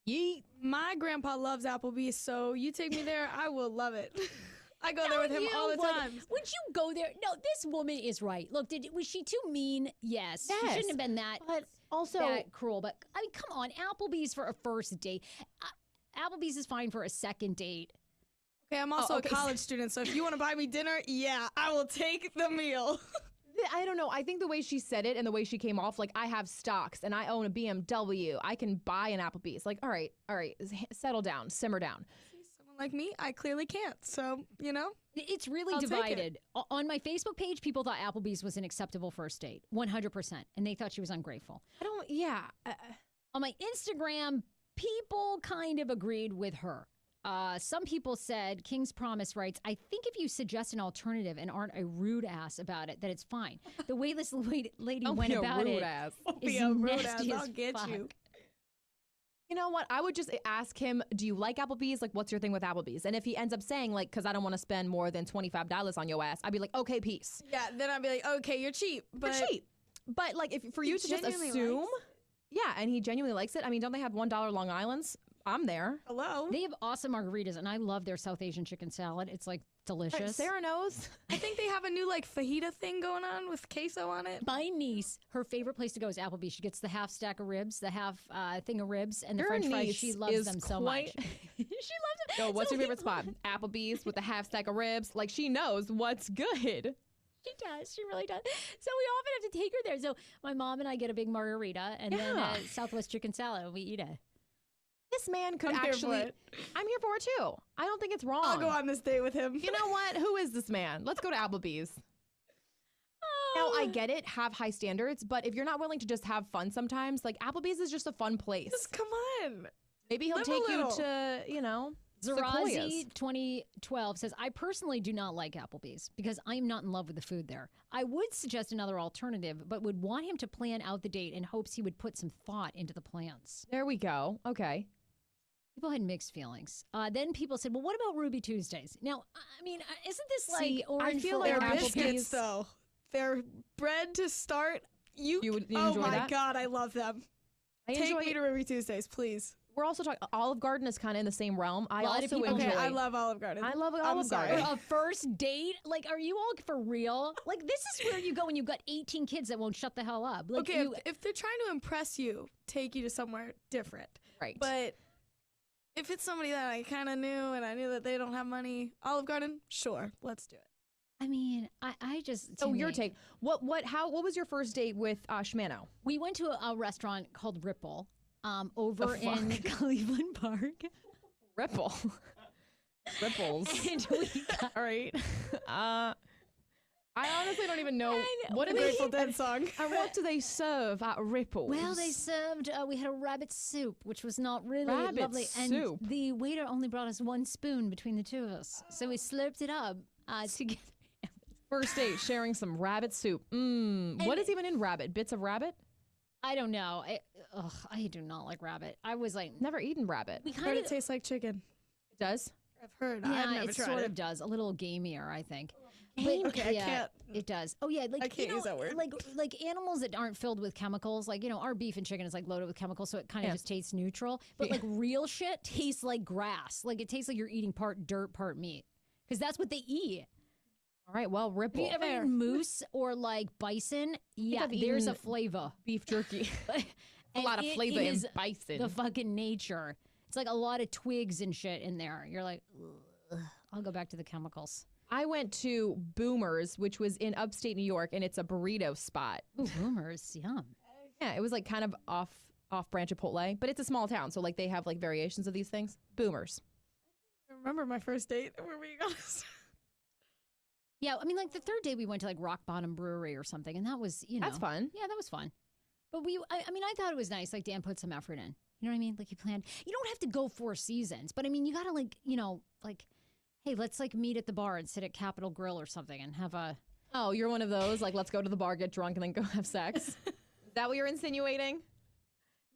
Yeet. My grandpa loves Applebee's, so you take me there, I will love it. I go there with him all the time. Would you go there? No, this woman is right. Look, was she too mean? Yes. She shouldn't have been that, but also that cruel. But I mean, come on, Applebee's for a first date. Applebee's is fine for a second date. Okay, I'm also a college student, so if you want to buy me dinner, yeah, I will take the meal. I don't know. I think the way she said it and the way she came off, like, I have stocks and I own a BMW. I can buy an Applebee's. Like, all right, settle down, simmer down. Someone like me, I clearly can't. So, It's really divided. On my Facebook page, people thought Applebee's was an acceptable first date, 100%, and they thought she was ungrateful. On my Instagram, people kind of agreed with her. Some people said, King's Promise writes, I think if you suggest an alternative and aren't a rude ass about it, that it's fine. The way this lady went about it is nasty as I'll get fuck. you. You know what? I would just ask him, do you like Applebee's? Like, what's your thing with Applebee's? And if he ends up saying, like, because I don't want to spend more than $25 on your ass, I'd be like, okay, peace. Yeah, then I'd be like, okay, you're cheap. But you're cheap. But, like, if for you to just assume, and he genuinely likes it. I mean, don't they have $1 Long Islands? I'm there. Hello. They have awesome margaritas, and I love their South Asian chicken salad. It's like delicious. Right, Sarah knows. I think they have a new like fajita thing going on with queso on it. My niece, her favorite place to go is Applebee. She gets the half stack of ribs, the half thing of ribs, and the French fries. She loves them so much. She loves them. So what's your favorite spot? Applebee's with the half stack of ribs. Like, she knows what's good. She does. She really does. So we often have to take her there. So my mom and I get a big margarita and then a Southwest chicken salad. And we eat it. This man could I'm here for it too. I don't think it's wrong. I'll go on this date with him. You know what? Who is this man? Let's go to Applebee's. Now, I get it, have high standards, but if you're not willing to just have fun sometimes, like, Applebee's is just a fun place. Just come on. Maybe he'll take you to, Zarazi 2012 says, I personally do not like Applebee's because I am not in love with the food there. I would suggest another alternative, but would want him to plan out the date in hopes he would put some thought into the plans. There we go. Okay. People had mixed feelings. Then people said, well, what about Ruby Tuesdays? Now, I mean, isn't this like orange? I feel like biscuits, though. They're bread to start. You enjoy my that? God, I love them. Take me to Ruby Tuesdays, please. We're also talking Olive Garden is kind of in the same realm. I love Olive Garden. I love Olive Garden. A first date? Like, are you all for real? Like, this is where you go when you've got 18 kids that won't shut the hell up. Like, okay, if they're trying to impress you, take you to somewhere different. Right. But if it's somebody that I kind of knew and I knew that they don't have money, Olive Garden, sure, let's do it. I mean, I just. So your take. What was your first date with Shmano? We went to a restaurant called Ripple. Over in Cleveland Park. Ripple. Ripples. And we got, all right. I honestly don't even know what a Grateful Dead song. And what do they serve at Ripples? Well, they served, we had a rabbit soup, which was not really lovely. Soup. And the waiter only brought us one spoon between the two of us. So we slurped it up together. First date, sharing some rabbit soup. What is even in rabbit? Bits of rabbit? I don't know. I do not like rabbit. I was like... Never eaten rabbit. We heard it tastes like chicken. It does? I've heard. Yeah, I've never it tried sort it. of does. A little gamier, I think. But, okay, I can't. It does. Oh, yeah. Like, I can't use that word. Like animals that aren't filled with chemicals. Like, our beef and chicken is like loaded with chemicals, so it kind of just tastes neutral. But like real shit tastes like grass. Like it tastes like you're eating part dirt, part meat. Because that's what they eat. All right, well, Ripple. Have you ever eaten moose or like bison? Yeah, there's a flavor. Beef jerky. A lot of flavor in bison. The fucking nature. It's like a lot of twigs and shit in there. You're like, ugh. I'll go back to the chemicals. I went to Boomers, which was in upstate New York, and it's a burrito spot. Ooh, Boomers, yum. Yeah, it was like kind of off-brand Chipotle, but it's a small town, so like they have like variations of these things. Boomers. I remember my first date. Where were you going? Yeah, I mean, like the third day we went to like Rock Bottom Brewery or something, and that was, That's fun. Yeah, that was fun. But I mean, I thought it was nice. Like Dan put some effort in. You know what I mean? Like he planned. You don't have to go 4 seasons, but I mean, you got to like, hey, let's like meet at the bar and sit at Capitol Grill or something and have a. Oh, you're one of those like let's go to the bar, get drunk, and then go have sex. Is that what you're insinuating?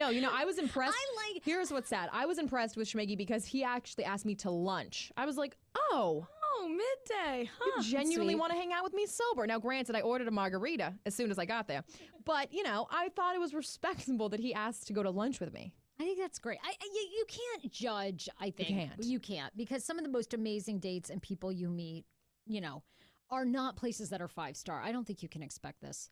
No, I was impressed. Here's what's sad. I was impressed with Schmeggy because he actually asked me to lunch. I was like, oh, midday. Huh. You genuinely want to hang out with me sober. Now, granted, I ordered a margarita as soon as I got there. But, I thought it was respectable that he asked to go to lunch with me. I think that's great. You can't judge, I think. You can't. Because some of the most amazing dates and people you meet, are not places that are 5-star. I don't think you can expect this.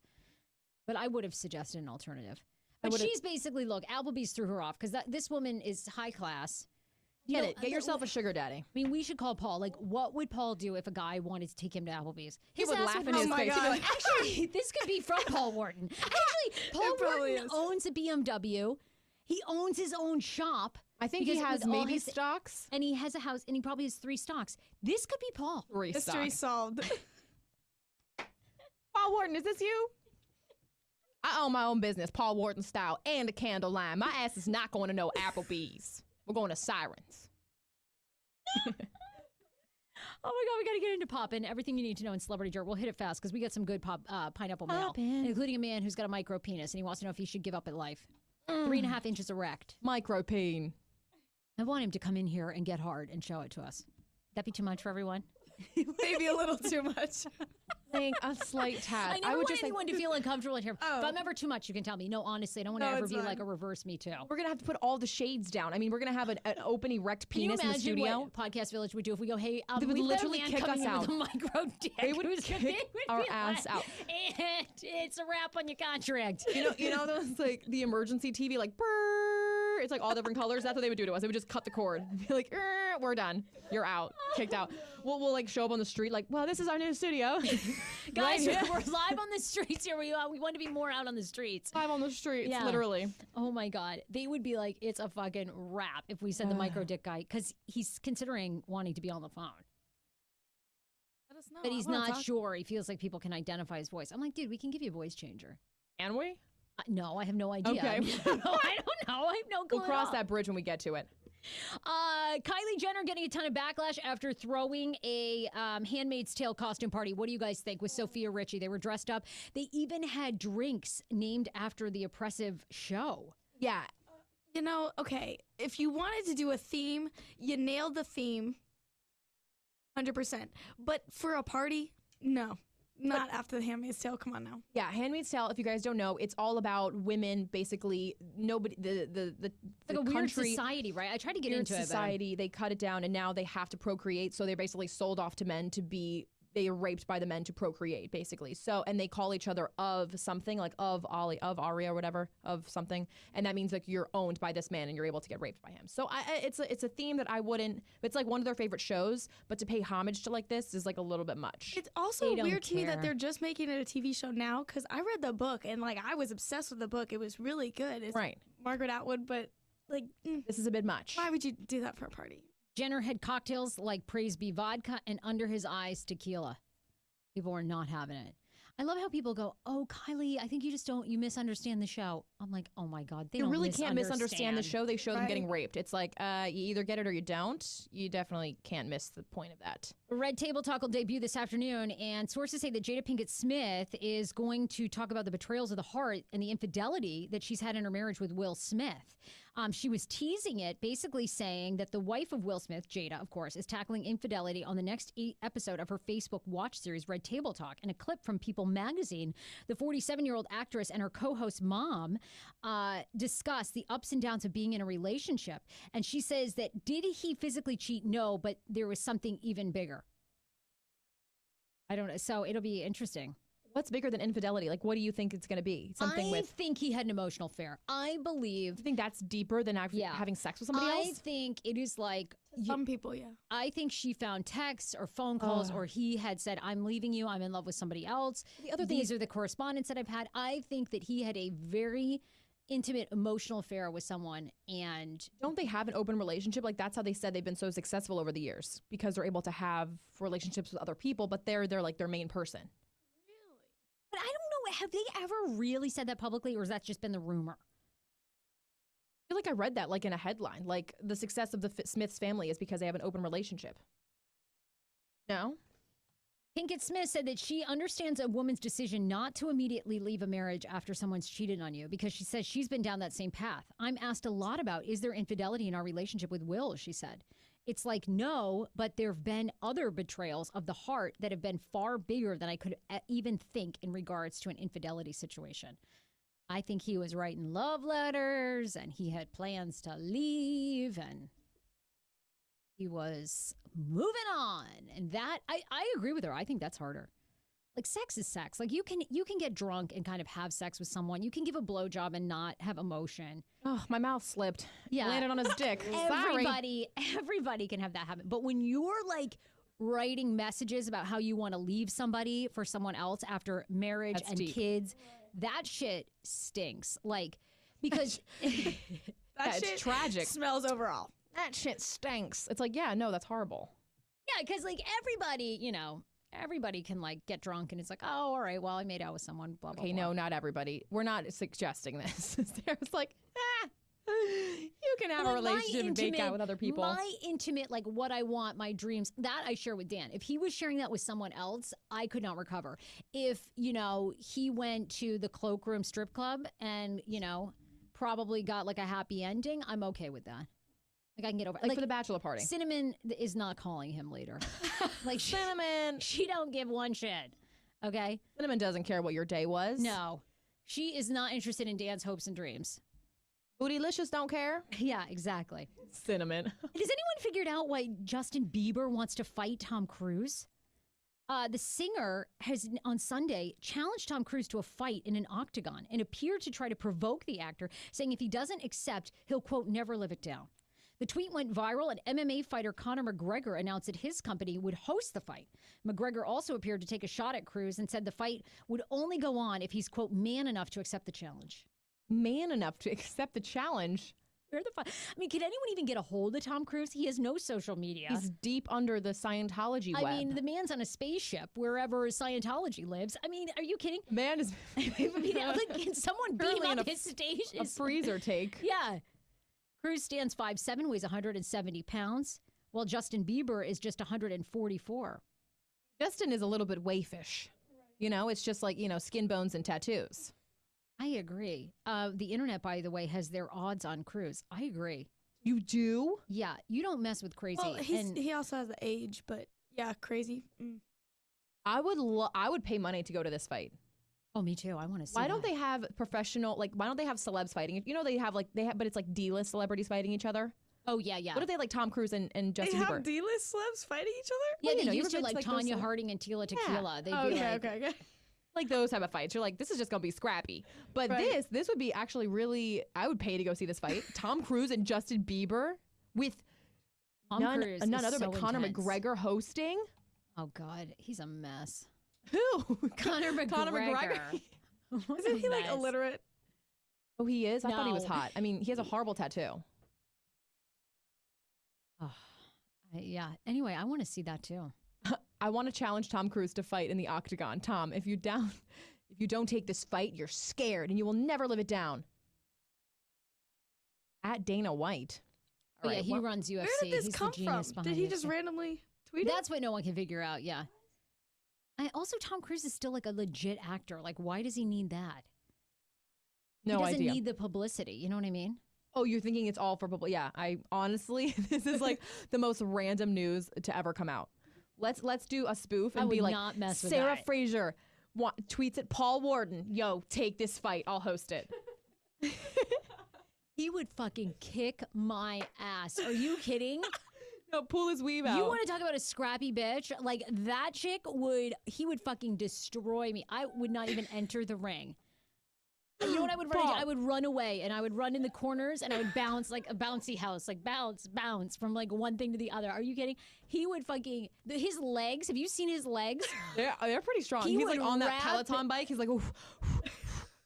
But I would have suggested an alternative. But she's basically, look, Applebee's threw her off because this woman is high class. Get yourself a sugar daddy. I mean, we should call Paul. Like, what would Paul do if a guy wanted to take him to Applebee's? He would laugh in his face. God. Actually, this could be from Paul Wharton. Actually, Paul Wharton owns a BMW. He owns his own shop. I think he has maybe stocks. And he has a house, and he probably has 3 stocks. This could be Paul. Mystery solved. Paul Wharton, is this you? I own my own business, Paul Wharton style, and a candle line. My ass is not going to no Applebee's. We're going to Sirens. Oh my God, we got to get into poppin'. Everything you need to know in Celebrity Dirt. We'll hit it fast because we got some good pineapple mail, including a man who's got a micro penis and he wants to know if he should give up at life. 3.5 inches erect. Micro peen. I want him to come in here and get hard and show it to us. That be too much for everyone? Maybe a little too much. Think a slight tad. I never want anyone to feel uncomfortable in here. Oh. If I'm ever too much, you can tell me. No, honestly, I don't want to ever be like a reverse Me Too. We're going to have to put all the shades down. I mean, we're going to have an open, erect penis in the studio. Can you imagine what Podcast Village would do if we go, hey, they would literally kick us out. With a micro dick. They would kick our ass out. And it's a wrap on your contract. You know those, like, the emergency TV, like, brrr, it's like all different colors. That's what they would do to us. They would just cut the cord. Be like, we're done. You're out. Kicked out. We'll like show up on the street like, well, this is our new studio. Guys, we're live on the streets here. We want to be more out on the streets. Live on the streets, literally. Oh my God. They would be like, it's a fucking wrap if we said the micro dick guy, because he's considering wanting to be on the phone. Let us know. But he's not sure. He feels like people can identify his voice. I'm like, dude, we can give you a voice changer. Can we? No, I have no idea. Okay. I don't know. I have no clue. We'll cross that bridge when we get to it. Kylie Jenner getting a ton of backlash after throwing a Handmaid's Tale costume party. What do you guys think with Sophia Richie? They were dressed up. They even had drinks named after the oppressive show. Yeah. You know, okay, if you wanted to do a theme, you nailed the theme 100%. But for a party, no. Not after The Handmaid's Tale. Come on now. Yeah, Handmaid's Tale, if you guys don't know, it's all about women, basically, nobody, the like a country, weird society, right? I tried to get into society, they cut it down, and now they have to procreate, so they're basically sold off to men to be, they are raped by the men to procreate, basically. So, and they call each other of something, like of Ollie, of Ari, or whatever, of something, and that means like you're owned by this man and you're able to get raped by him. So it's a theme that I wouldn't, it's like one of their favorite shows, but to pay homage to like this is like a little bit much. It's also weird to me that they're just making it a TV show now, because I read the book and like I was obsessed with the book. It was really good. It's right. Margaret Atwood, but like this is a bit much. Why would you do that for a party? Jenner had cocktails like Praise Be vodka and under his eyes tequila. People were not having it. I love how people go, oh, Kylie, I think you misunderstand the show. I'm like, oh my God, they really can't misunderstand the show. They show them getting raped. It's like, you either get it or you don't. You definitely can't miss the point of that. Red Table Talk will debut this afternoon, and sources say that Jada Pinkett Smith is going to talk about the betrayals of the heart and the infidelity that she's had in her marriage with Will Smith. She was teasing it, basically saying that the wife of Will Smith, Jada, of course, is tackling infidelity on the next episode of her Facebook watch series, Red Table Talk. In a clip from People magazine, the 47-year-old actress and her co-host mom discuss the ups and downs of being in a relationship. And she says that, did he physically cheat? No, but there was something even bigger. I don't know. So it'll be interesting. What's bigger than infidelity? Like, what do you think it's going to be? I think he had an emotional affair. I believe. You think that's deeper than actually having sex with somebody else? I think it is like. Some people, yeah. I think she found texts or phone calls, or he had said, I'm leaving you. I'm in love with somebody else. The other thing, these are the correspondence that I've had. I think that he had a very intimate, emotional affair with someone. And don't they have an open relationship? Like, that's how they said they've been so successful over the years, because they're able to have relationships with other people, but they're like their main person. But I don't know, have they ever really said that publicly, or has that just been the rumor? I feel like I read that like in a headline, like the success of the Smiths family is because they have an open relationship. No? Pinkett Smith said that she understands a woman's decision not to immediately leave a marriage after someone's cheated on you, because she says she's been down that same path. I'm asked a lot about, is there infidelity in our relationship with Will, she said. It's like, no, but there have been other betrayals of the heart that have been far bigger than I could even think in regards to an infidelity situation. I think he was writing love letters and he had plans to leave and he was moving on. And that, I agree with her. I think that's harder. Like, sex is sex. Like, you can get drunk and kind of have sex with someone. You can give a blowjob and not have emotion. Oh, my mouth slipped. Yeah. Landed on his dick. Everybody can have that happen. But when you're like writing messages about how you want to leave somebody for someone else after marriage and kids, that shit stinks. Like, because that shit tragic. Smells overall. That shit stinks. It's like, yeah, no, that's horrible. Yeah, because like everybody can like get drunk and it's like, oh, all right, well, I made out with someone, blah, blah, okay, blah. No, not everybody. We're not suggesting this. Sarah's like, you can have a relationship and make out with other people. My intimate, like what I want, my dreams, that I share with Dan. If he was sharing that with someone else, I could not recover. If, he went to the Cloakroom strip club and, probably got like a happy ending, I'm okay with that. Like, I can get over it. Like for the bachelor party. Cinnamon is not calling him later. Like, Cinnamon. She don't give one shit. Okay? Cinnamon doesn't care what your day was. No. She is not interested in Dan's hopes and dreams. Bootylicious don't care? Yeah, exactly. Cinnamon. Has anyone figured out why Justin Bieber wants to fight Tom Cruise? The singer has, on Sunday, challenged Tom Cruise to a fight in an octagon and appeared to try to provoke the actor, saying if he doesn't accept, he'll, quote, never live it down. The tweet went viral, and MMA fighter Conor McGregor announced that his company would host the fight. McGregor also appeared to take a shot at Cruise and said the fight would only go on if he's, quote, man enough to accept the challenge. Man enough to accept the challenge? Where the fuck? I mean, can anyone even get a hold of Tom Cruise? He has no social media. He's deep under the Scientology web. I mean, the man's on a spaceship wherever Scientology lives. I mean, are you kidding? Man is... Can someone beam up his station? A freezer take. Yeah. Cruz stands 5'7", weighs 170 pounds, while Justin Bieber is just 144. Justin is a little bit waifish. You know, it's just like, skin, bones, and tattoos. I agree. The internet, by the way, has their odds on Cruz. I agree. You do? Yeah, you don't mess with crazy. Well, he also has the age, but yeah, crazy. I would pay money to go to this fight. Oh, me too. I want to see. Why don't they have professional, why don't they have celebs fighting? They have but it's like D-list celebrities fighting each other. Oh, yeah, yeah. What if they like Tom Cruise and Justin Bieber? They have D-list celebs fighting each other? Yeah, Well, they used to like Tanya Harding and Tila Tequila. They'd be okay. Like those type of fights. You're like, this is just going to be scrappy. But this would be actually really, I would pay to go see this fight. Tom Cruise and Justin Bieber with none other but Conor McGregor hosting. Oh, God. He's a mess. Who? Conor McGregor. Isn't he like illiterate? Oh, he is? I thought he was hot. I mean, he has a horrible tattoo. Oh, yeah. Anyway, I want to see that too. I want to challenge Tom Cruise to fight in the octagon. Tom, if you don't take this fight, you're scared and you will never live it down. At Dana White. All right, he runs UFC. Where did this come from? Did he just randomly tweet it? That's what no one can figure out. Yeah. Also, Tom Cruise is still like a legit actor. Like, why does he need that? No idea. He doesn't need the publicity. You know what I mean? Oh, you're thinking it's all for publicity? Yeah. I honestly, this is like the most random news to ever come out. Let's do a spoof and be like, not mess with Sarah that. Fraser tweets at Paul Warden, yo, take this fight. I'll host it. He would fucking kick my ass. Are you kidding? No, pull his weave out. You want to talk about a scrappy bitch? Like that chick he would fucking destroy me. I would not even enter the ring. You know what I would run into? I would run away and I would run in the corners and I would bounce like a bouncy house, like bounce from like one thing to the other. Are you kidding? He would fucking, his legs, have you seen his legs? They're pretty strong. He's like on that Peloton bike. He's like,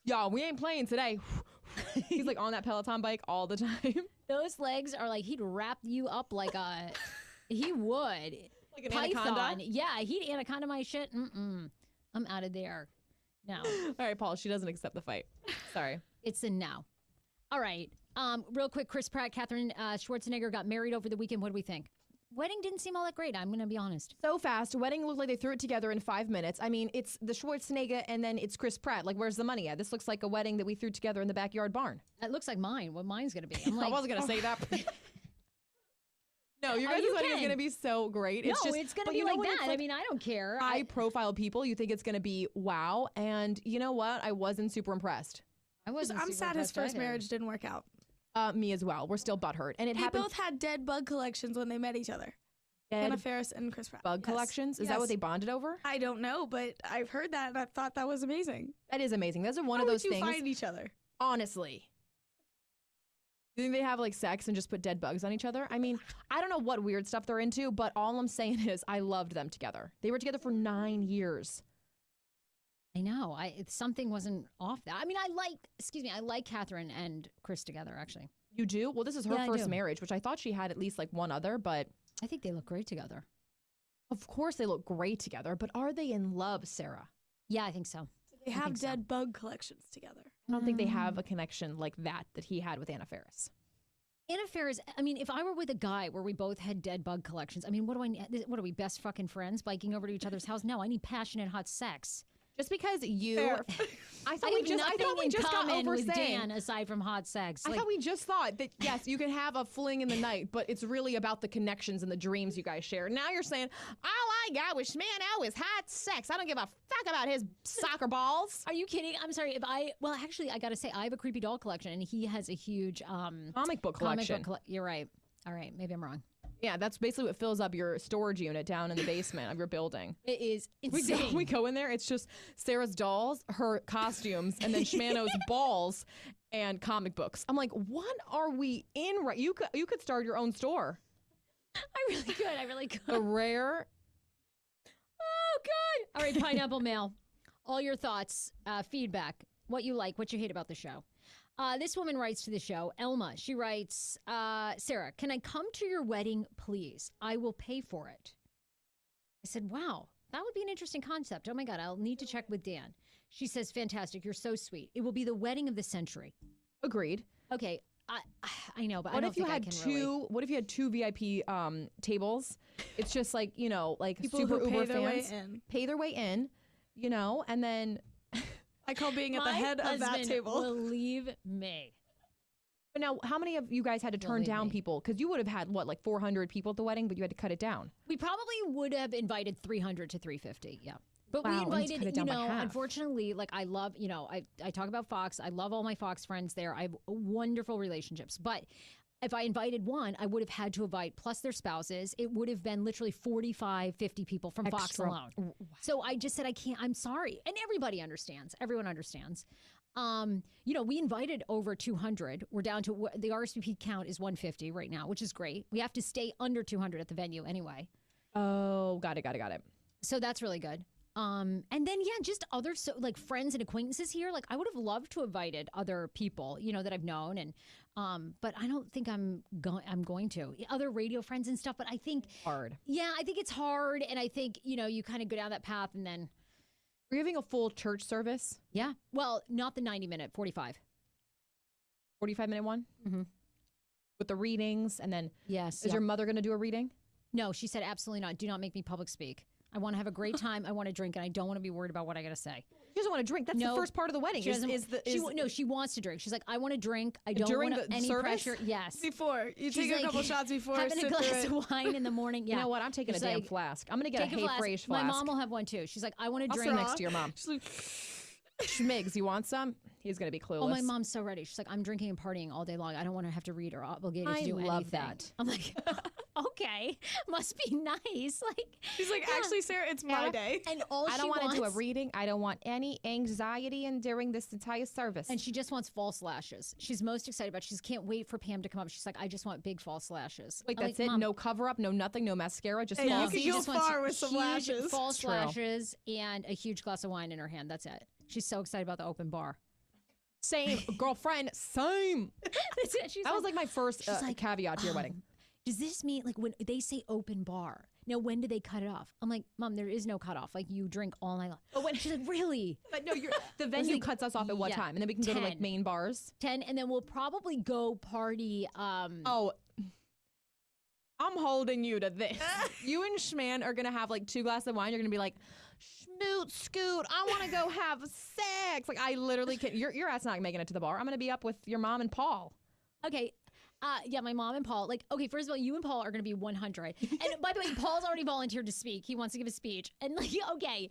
y'all, we ain't playing today. He's like on that Peloton bike all the time. Those legs are like, he'd wrap you up like he would. Like an anaconda? Yeah, he'd anaconda my shit. I'm out of there. No. All right, Paul, she doesn't accept the fight. Sorry. It's a no. All right. Real quick, Chris Pratt, Katherine Schwarzenegger got married over the weekend. What do we think? Wedding didn't seem all that great. I'm going to be honest. So fast. Wedding looked like they threw it together in 5 minutes. I mean, it's the Schwarzenegger and then it's Chris Pratt. Like, where's the money at? This looks like a wedding that we threw together in the backyard barn. It looks like mine. What mine's going to be. I'm like, I wasn't going to say that. No, your guys' wedding is going to be so great. It's going to be like that. I mean, I don't care. High profile people, you think it's going to be wow. And you know what? I wasn't super impressed. I'm sad his first marriage didn't work out. Me as well. We're still butthurt. And they both had dead bug collections when they met each other. Anna Faris and Chris Pratt. Bug collections? Is that what they bonded over? I don't know, but I've heard that and I thought that was amazing. That is amazing. Those are one of those things. How would you find each other? Honestly. You think they have like sex and just put dead bugs on each other? I mean, I don't know what weird stuff they're into, but all I'm saying is I loved them together. They were together for 9 years. I know. Something wasn't off that. I mean, I like Katherine and Chris together, actually. You do? Well, this is her first marriage, which I thought she had at least like one other, but I think they look great together. Of course they look great together, but are they in love, Sarah? Yeah, I think so. They have dead bug collections together. I don't think they have a connection like that he had with Anna Faris. Anna Faris, I mean, if I were with a guy where we both had dead bug collections, I mean, what are we, best fucking friends biking over to each other's house? No, I need passionate, hot sex. Just because I thought we just got over with Dan aside from hot sex. I thought we just thought that, yes, you can have a fling in the night, but it's really about the connections and the dreams you guys share. Now you're saying, all I got was Schmano is hot sex. I don't give a fuck about his soccer balls. Are you kidding? I'm sorry. Well, actually, I got to say, I have a creepy doll collection, and he has a huge comic book collection. You're right. All right. Maybe I'm wrong. Yeah, that's basically what fills up your storage unit down in the basement of your building. It is insane. We go in there, it's just Sarah's dolls, her costumes, and then Schmano's balls and comic books. I'm like, what are we in right? You could start your own store. I really could. The rare. Oh, God. All right, Pineapple Mail. All your thoughts, feedback, what you like, what you hate about the show. This woman writes to the show, Elma. She writes, Sarah, can I come to your wedding, please? I will pay for it. I said, wow, that would be an interesting concept. Oh, my God, I'll need to check with Dan. She says, fantastic. You're so sweet. It will be the wedding of the century. Agreed. Okay. I know, but what I don't if you think had I can two? really. What if you had two VIP tables? It's just like like People super who Uber pay their way fans in. pay their way in, and then. I call being at the My head of that husband table. will leave me. But now, how many of you guys had to turn down people? Because you would have had like 400 people at the wedding, but you had to cut it down. We probably would have invited 300 to 350. Yeah. But Wow, we and let's invited, cut it down by half. unfortunately, like I love, I talk about Fox. I love all my Fox friends there. I have wonderful relationships. But if I invited one, I would have had to invite plus their spouses. It would have been literally 45, 50 people from Fox alone. Wow. So I just said, I can't, I'm sorry. And everybody understands. Everyone understands. We invited over 200. We're down to, the RSVP count is 150 right now, which is great. We have to stay under 200 at the venue anyway. Oh, got it. So that's really good. And then, just other friends and acquaintances here. Like I would have loved to have invited other people, that I've known, and but I don't think I'm going to. Other radio friends and stuff. But I think hard. Yeah, I think it's hard, and I think you kind of go down that path, and then. Are you having a full church service? Yeah. Well, not the 90-minute, 45. 45-minute one. Mm-hmm. With the readings, and then yes. Is your mother going to do a reading? No, she said absolutely not. Do not make me public speak. I want to have a great time. I want to drink, and I don't want to be worried about what I got to say. She doesn't want to drink. That's the first part of the wedding. She wants to drink. She's like, I want to drink. I don't want any service? pressure. Yes. Before. You take a couple shots before. Having a glass of wine in the morning. Yeah. You know what? I'm taking a damn flask. I'm going to get a FRASE flask. My mom will have one too. She's like, I want to drink. I'll sit next to your mom. She's like, Schmigs, you want some? He's going to be clueless. Oh, my mom's so ready. She's like, I'm drinking and partying all day long. I don't want to have to read or obligated to do anything. I love that. I'm like, okay, must be nice. She's like, actually, Sarah, it's my day. And I don't want to do a reading. I don't want any anxiety during this entire service. And she just wants false lashes. She's most excited about it. She can't wait for Pam to come up. She's like, I just want big false lashes. Wait, that's it? Mom, no cover up, no nothing, no mascara, just false. You can go far with some lashes. False lashes and a huge glass of wine in her hand. That's it. She's so excited about the open bar. Same, girlfriend, same. That was like my first caveat to your wedding. Does this mean when they say open bar? Now, when do they cut it off? I'm like, Mom, there is no cutoff. You drink all night long. Oh, when she's like, really? But no, the venue cuts us off at what time? And then we can 10. go to main bars? 10, and then we'll probably go party. Oh, I'm holding you to this. You and Schman are going to have 2 glasses of wine. You're going to be like, Schmoot, Scoot, I want to go have sex. I literally can't. Your ass not making it to the bar. I'm going to be up with your mom and Paul. Okay. Yeah, my mom and Paul. Okay, first of all, you and Paul are going to be 100. And by the way, Paul's already volunteered to speak. He wants to give a speech. And okay,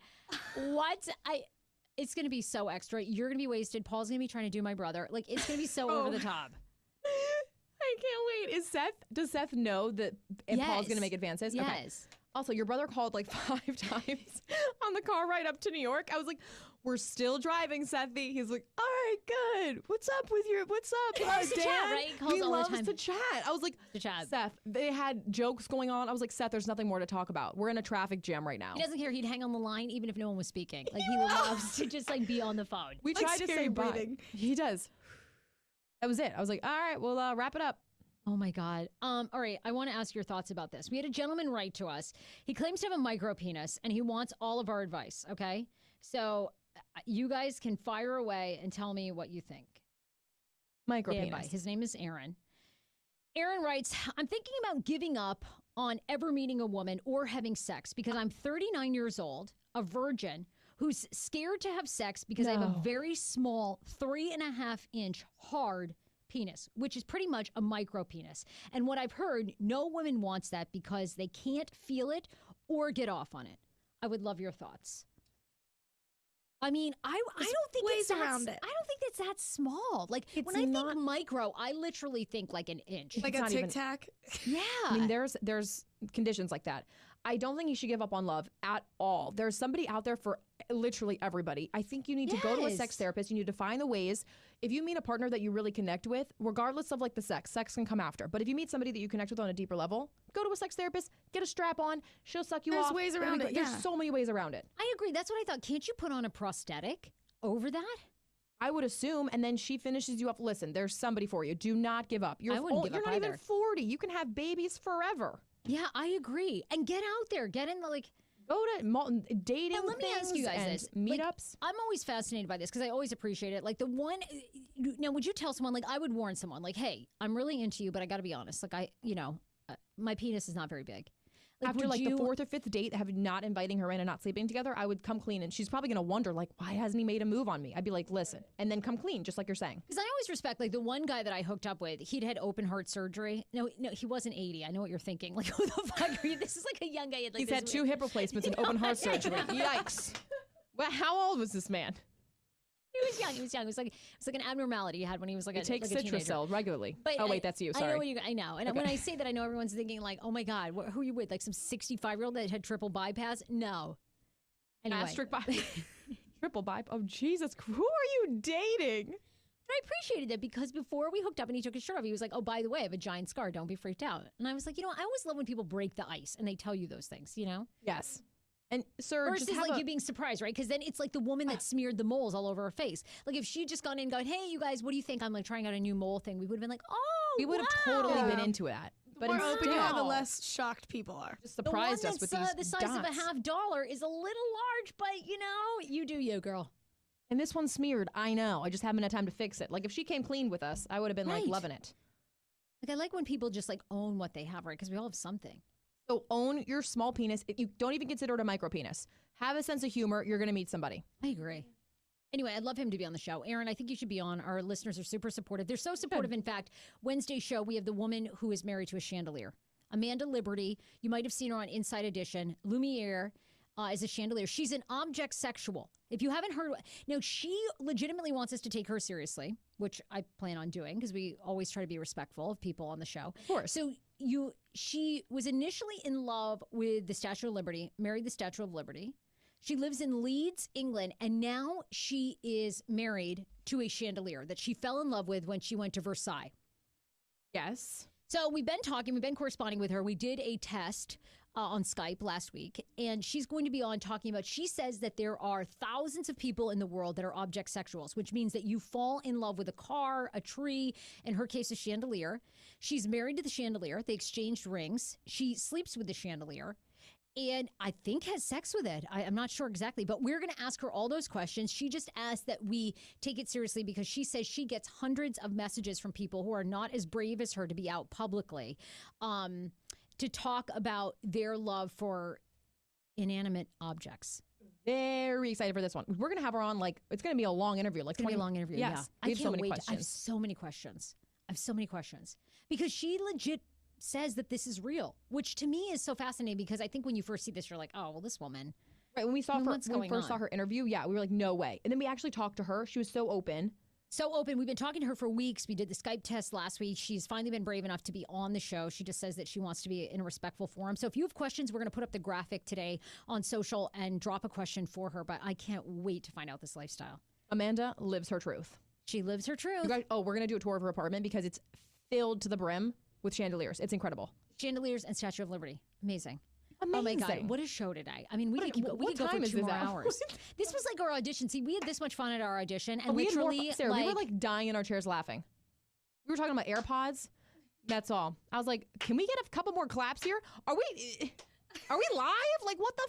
it's going to be so extra. You're going to be wasted. Paul's going to be trying to do my brother. It's going to be so over the top. I can't wait. Does Seth know that Paul's going to make advances? Yes. Okay. Also, your brother called 5 times on the car ride up to New York. I was like, we're still driving, Sethy. He's like, all right, good. What's up? He loves to chat, right? He loves to chat. I was like, chat. Seth, they had jokes going on. I was like, Seth, there's nothing more to talk about. We're in a traffic jam right now. He doesn't care. He'd hang on the line even if no one was speaking. He loves to just be on the phone. We tried to say bye. He does. That was it. I was like, all right, we'll wrap it up. Oh my God. All right. I want to ask your thoughts about this. We had a gentleman write to us. He claims to have a micro penis and he wants all of our advice. Okay. So you guys can fire away and tell me what you think. Micro penis. His name is Aaron. Aaron writes, I'm thinking about giving up on ever meeting a woman or having sex because I'm 39 years old, a virgin who's scared to have sex because I have a very small 3.5-inch hard penis, which is pretty much a micro penis. And what I've heard, no woman wants that because they can't feel it or get off on it. I would love your thoughts. I mean, I don't think it's around it. I don't think it's that small. When I think micro, I literally think an inch. Like a Tic Tac? Yeah. I mean, there's conditions like that. I don't think you should give up on love at all. There's somebody out there for literally everybody. I think you need to go to a sex therapist. You need to find the ways. If you meet a partner that you really connect with, regardless of the sex can come after. But if you meet somebody that you connect with on a deeper level, go to a sex therapist, get a strap on, she'll suck you off. There's ways around it. There's so many ways around it. I agree. That's what I thought. Can't you put on a prosthetic over that? I would assume, and then she finishes you up. Listen, there's somebody for you. Do not give up. I wouldn't give up You're not even 40. You can have babies forever. Yeah, I agree. And get out there. Get in Go to dating now, let me ask you guys this. Meetups. I'm always fascinated by this because I always appreciate it. Like the one, now would you tell someone, like I would warn someone, like, hey, I'm really into you, but I got to be honest. Like my penis is not very big. Like, after like the 4th or 5th date, not inviting her in and not sleeping together, I would come clean. And she's probably going to wonder, like, why hasn't he made a move on me? I'd be like, listen, and then come clean, just like you're saying. Because I always respect, like, the one guy that I hooked up with, he'd had open heart surgery. No, he wasn't 80. I know what you're thinking. Like, who the fuck are you? This is like a young guy. He's had 2 hip replacements and open heart surgery. Yikes. Well, how old was this man? He was young. It was like an abnormality he had when he was like a teenager. He takes Citracel regularly. But wait, that's you. Sorry. I know. And when I say that, I know everyone's thinking like, oh my God, who are you with? Like some 65-year-old that had triple bypass? No. Anyway. Gastric bypass. Triple bypass. Oh, Jesus. Who are you dating? But I appreciated it because before we hooked up and he took his shirt off, he was like, oh, by the way, I have a giant scar. Don't be freaked out. And I was like, I always love when people break the ice and they tell you those things, Yes. And sir, versus like you being surprised, right? Because then it's like the woman that smeared the moles all over her face. Like if she'd just gone in and gone, hey, you guys, what do you think? I'm like trying out a new mole thing. We would have been like, oh, we would have totally been into that. But the more open you are, the less shocked people are. Just surprised us with these the size of a $50 is a little large, but you do you, girl. And this one's smeared. I know. I just haven't had time to fix it. Like if she came clean with us, I would have been like loving it. Like I like when people just like own what they have, right? Because we all have something. So own your small penis. You don't even consider it a micro penis. Have a sense of humor. You're going to meet somebody. I agree. Anyway, I'd love him to be on the show. Aaron, I think you should be on. Our listeners are super supportive. They're so supportive. In fact, Wednesday's show, we have the woman who is married to a chandelier. Amanda Liberty. You might have seen her on Inside Edition. Lumiere is a chandelier. She's an object sexual. If you haven't heard, now she legitimately wants us to take her seriously, which I plan on doing because we always try to be respectful of people on the show. Of course. So she was initially in love with the Statue of Liberty, married the Statue of Liberty. She lives in Leeds, England, and now she is married to a chandelier that she fell in love with when she went to Versailles. Yes. So we've been corresponding with her. We did a test on Skype last week, and she's going to be on talking about, she says that there are thousands of people in the world that are object sexuals, which means that you fall in love with a car, a tree, in her case, a chandelier. She's married to the chandelier. They exchanged rings. She sleeps with the chandelier and I think has sex with it. I'm not sure exactly, but we're going to ask her all those questions. She just asked that we take it seriously because she says she gets hundreds of messages from people who are not as brave as her to be out publicly to talk about their love for inanimate objects. Very excited for this one. We're going to have her on, like, it's going to be a long interview. Like, it's going to be a long interview, yes. Yeah. I can't wait. I have so many questions. Because she legit says that this is real, which to me is so fascinating because I think when you first see this, you're like, oh, well, this woman. Right, when we saw saw her interview, we were like, no way. And then we actually talked to her. She was so open. We've been talking to her for weeks. We did the Skype test last week. She's finally been brave enough to be on the show. She just says that she wants to be in a respectful forum. So if you have questions, we're going to put up the graphic today on social and drop a question for her. But I can't wait to find out this lifestyle. Amanda lives her truth. She lives her truth. We're going to do a tour of her apartment because it's filled to the brim with chandeliers. It's incredible. Chandeliers and Statue of Liberty. Amazing. Amazing. Oh my God, what a show today. I mean, we could go for 2 more hours. This was like our audition. See, we had this much fun at our audition. And literally, Sarah, we were like dying in our chairs laughing. We were talking about AirPods. That's all. I was like, can we get a couple more claps here? Are we live? Like, what the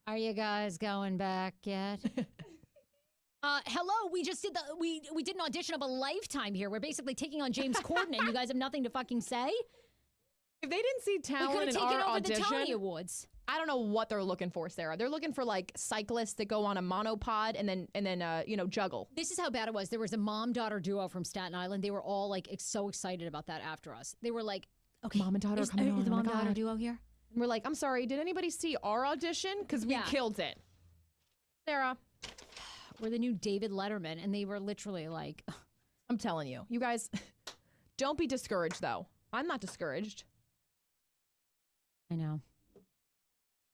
Are you guys going back yet? Hello, we just did we did an audition of a lifetime here. We're basically taking on James Corden and you guys have nothing to fucking say? If they didn't see talent in our audition, the Tony Awards. I don't know what they're looking for, Sarah. They're looking for like cyclists that go on a monopod and then juggle. This is how bad it was. There was a mom-daughter duo from Staten Island. They were all like so excited about that after us. They were like, okay, mom and daughter are coming on. The mom-daughter duo here? And we're like, I'm sorry, did anybody see our audition? Because we killed it. Sarah. We're the new David Letterman. And they were literally like, I'm telling you. You guys, don't be discouraged though. I'm not discouraged. I know.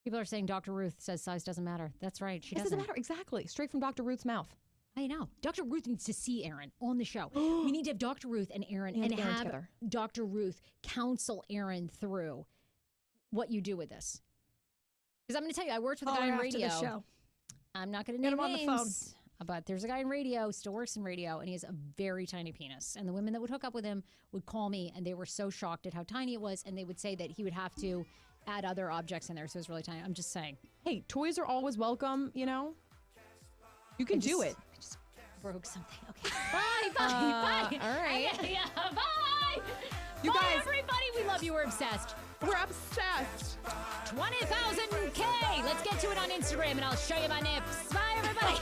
People are saying Dr. Ruth says size doesn't matter. That's right. She doesn't matter. Exactly. Straight from Dr. Ruth's mouth. I know. Dr. Ruth needs to see Aaron on the show. We need to have Dr. Ruth and Aaron and have together. Dr. Ruth counsel Aaron through what you do with this. Because I'm going to tell you, I worked with a guy in radio. The show. I'm not going to name names. On the phone. But there's a guy in radio, still works in radio, and he has a very tiny penis. And the women that would hook up with him would call me, and they were so shocked at how tiny it was, and they would say that he would have to add other objects in there, so it's really tiny. I'm just saying. Hey, toys are always welcome, you know? You can do it. I just broke something. Okay. Bye. All right. Yeah, bye. You bye, guys. everybody. We love you. We're obsessed. We're obsessed. 20,000K. Let's get to it on Instagram, and I'll show you my nips. Bye, everybody.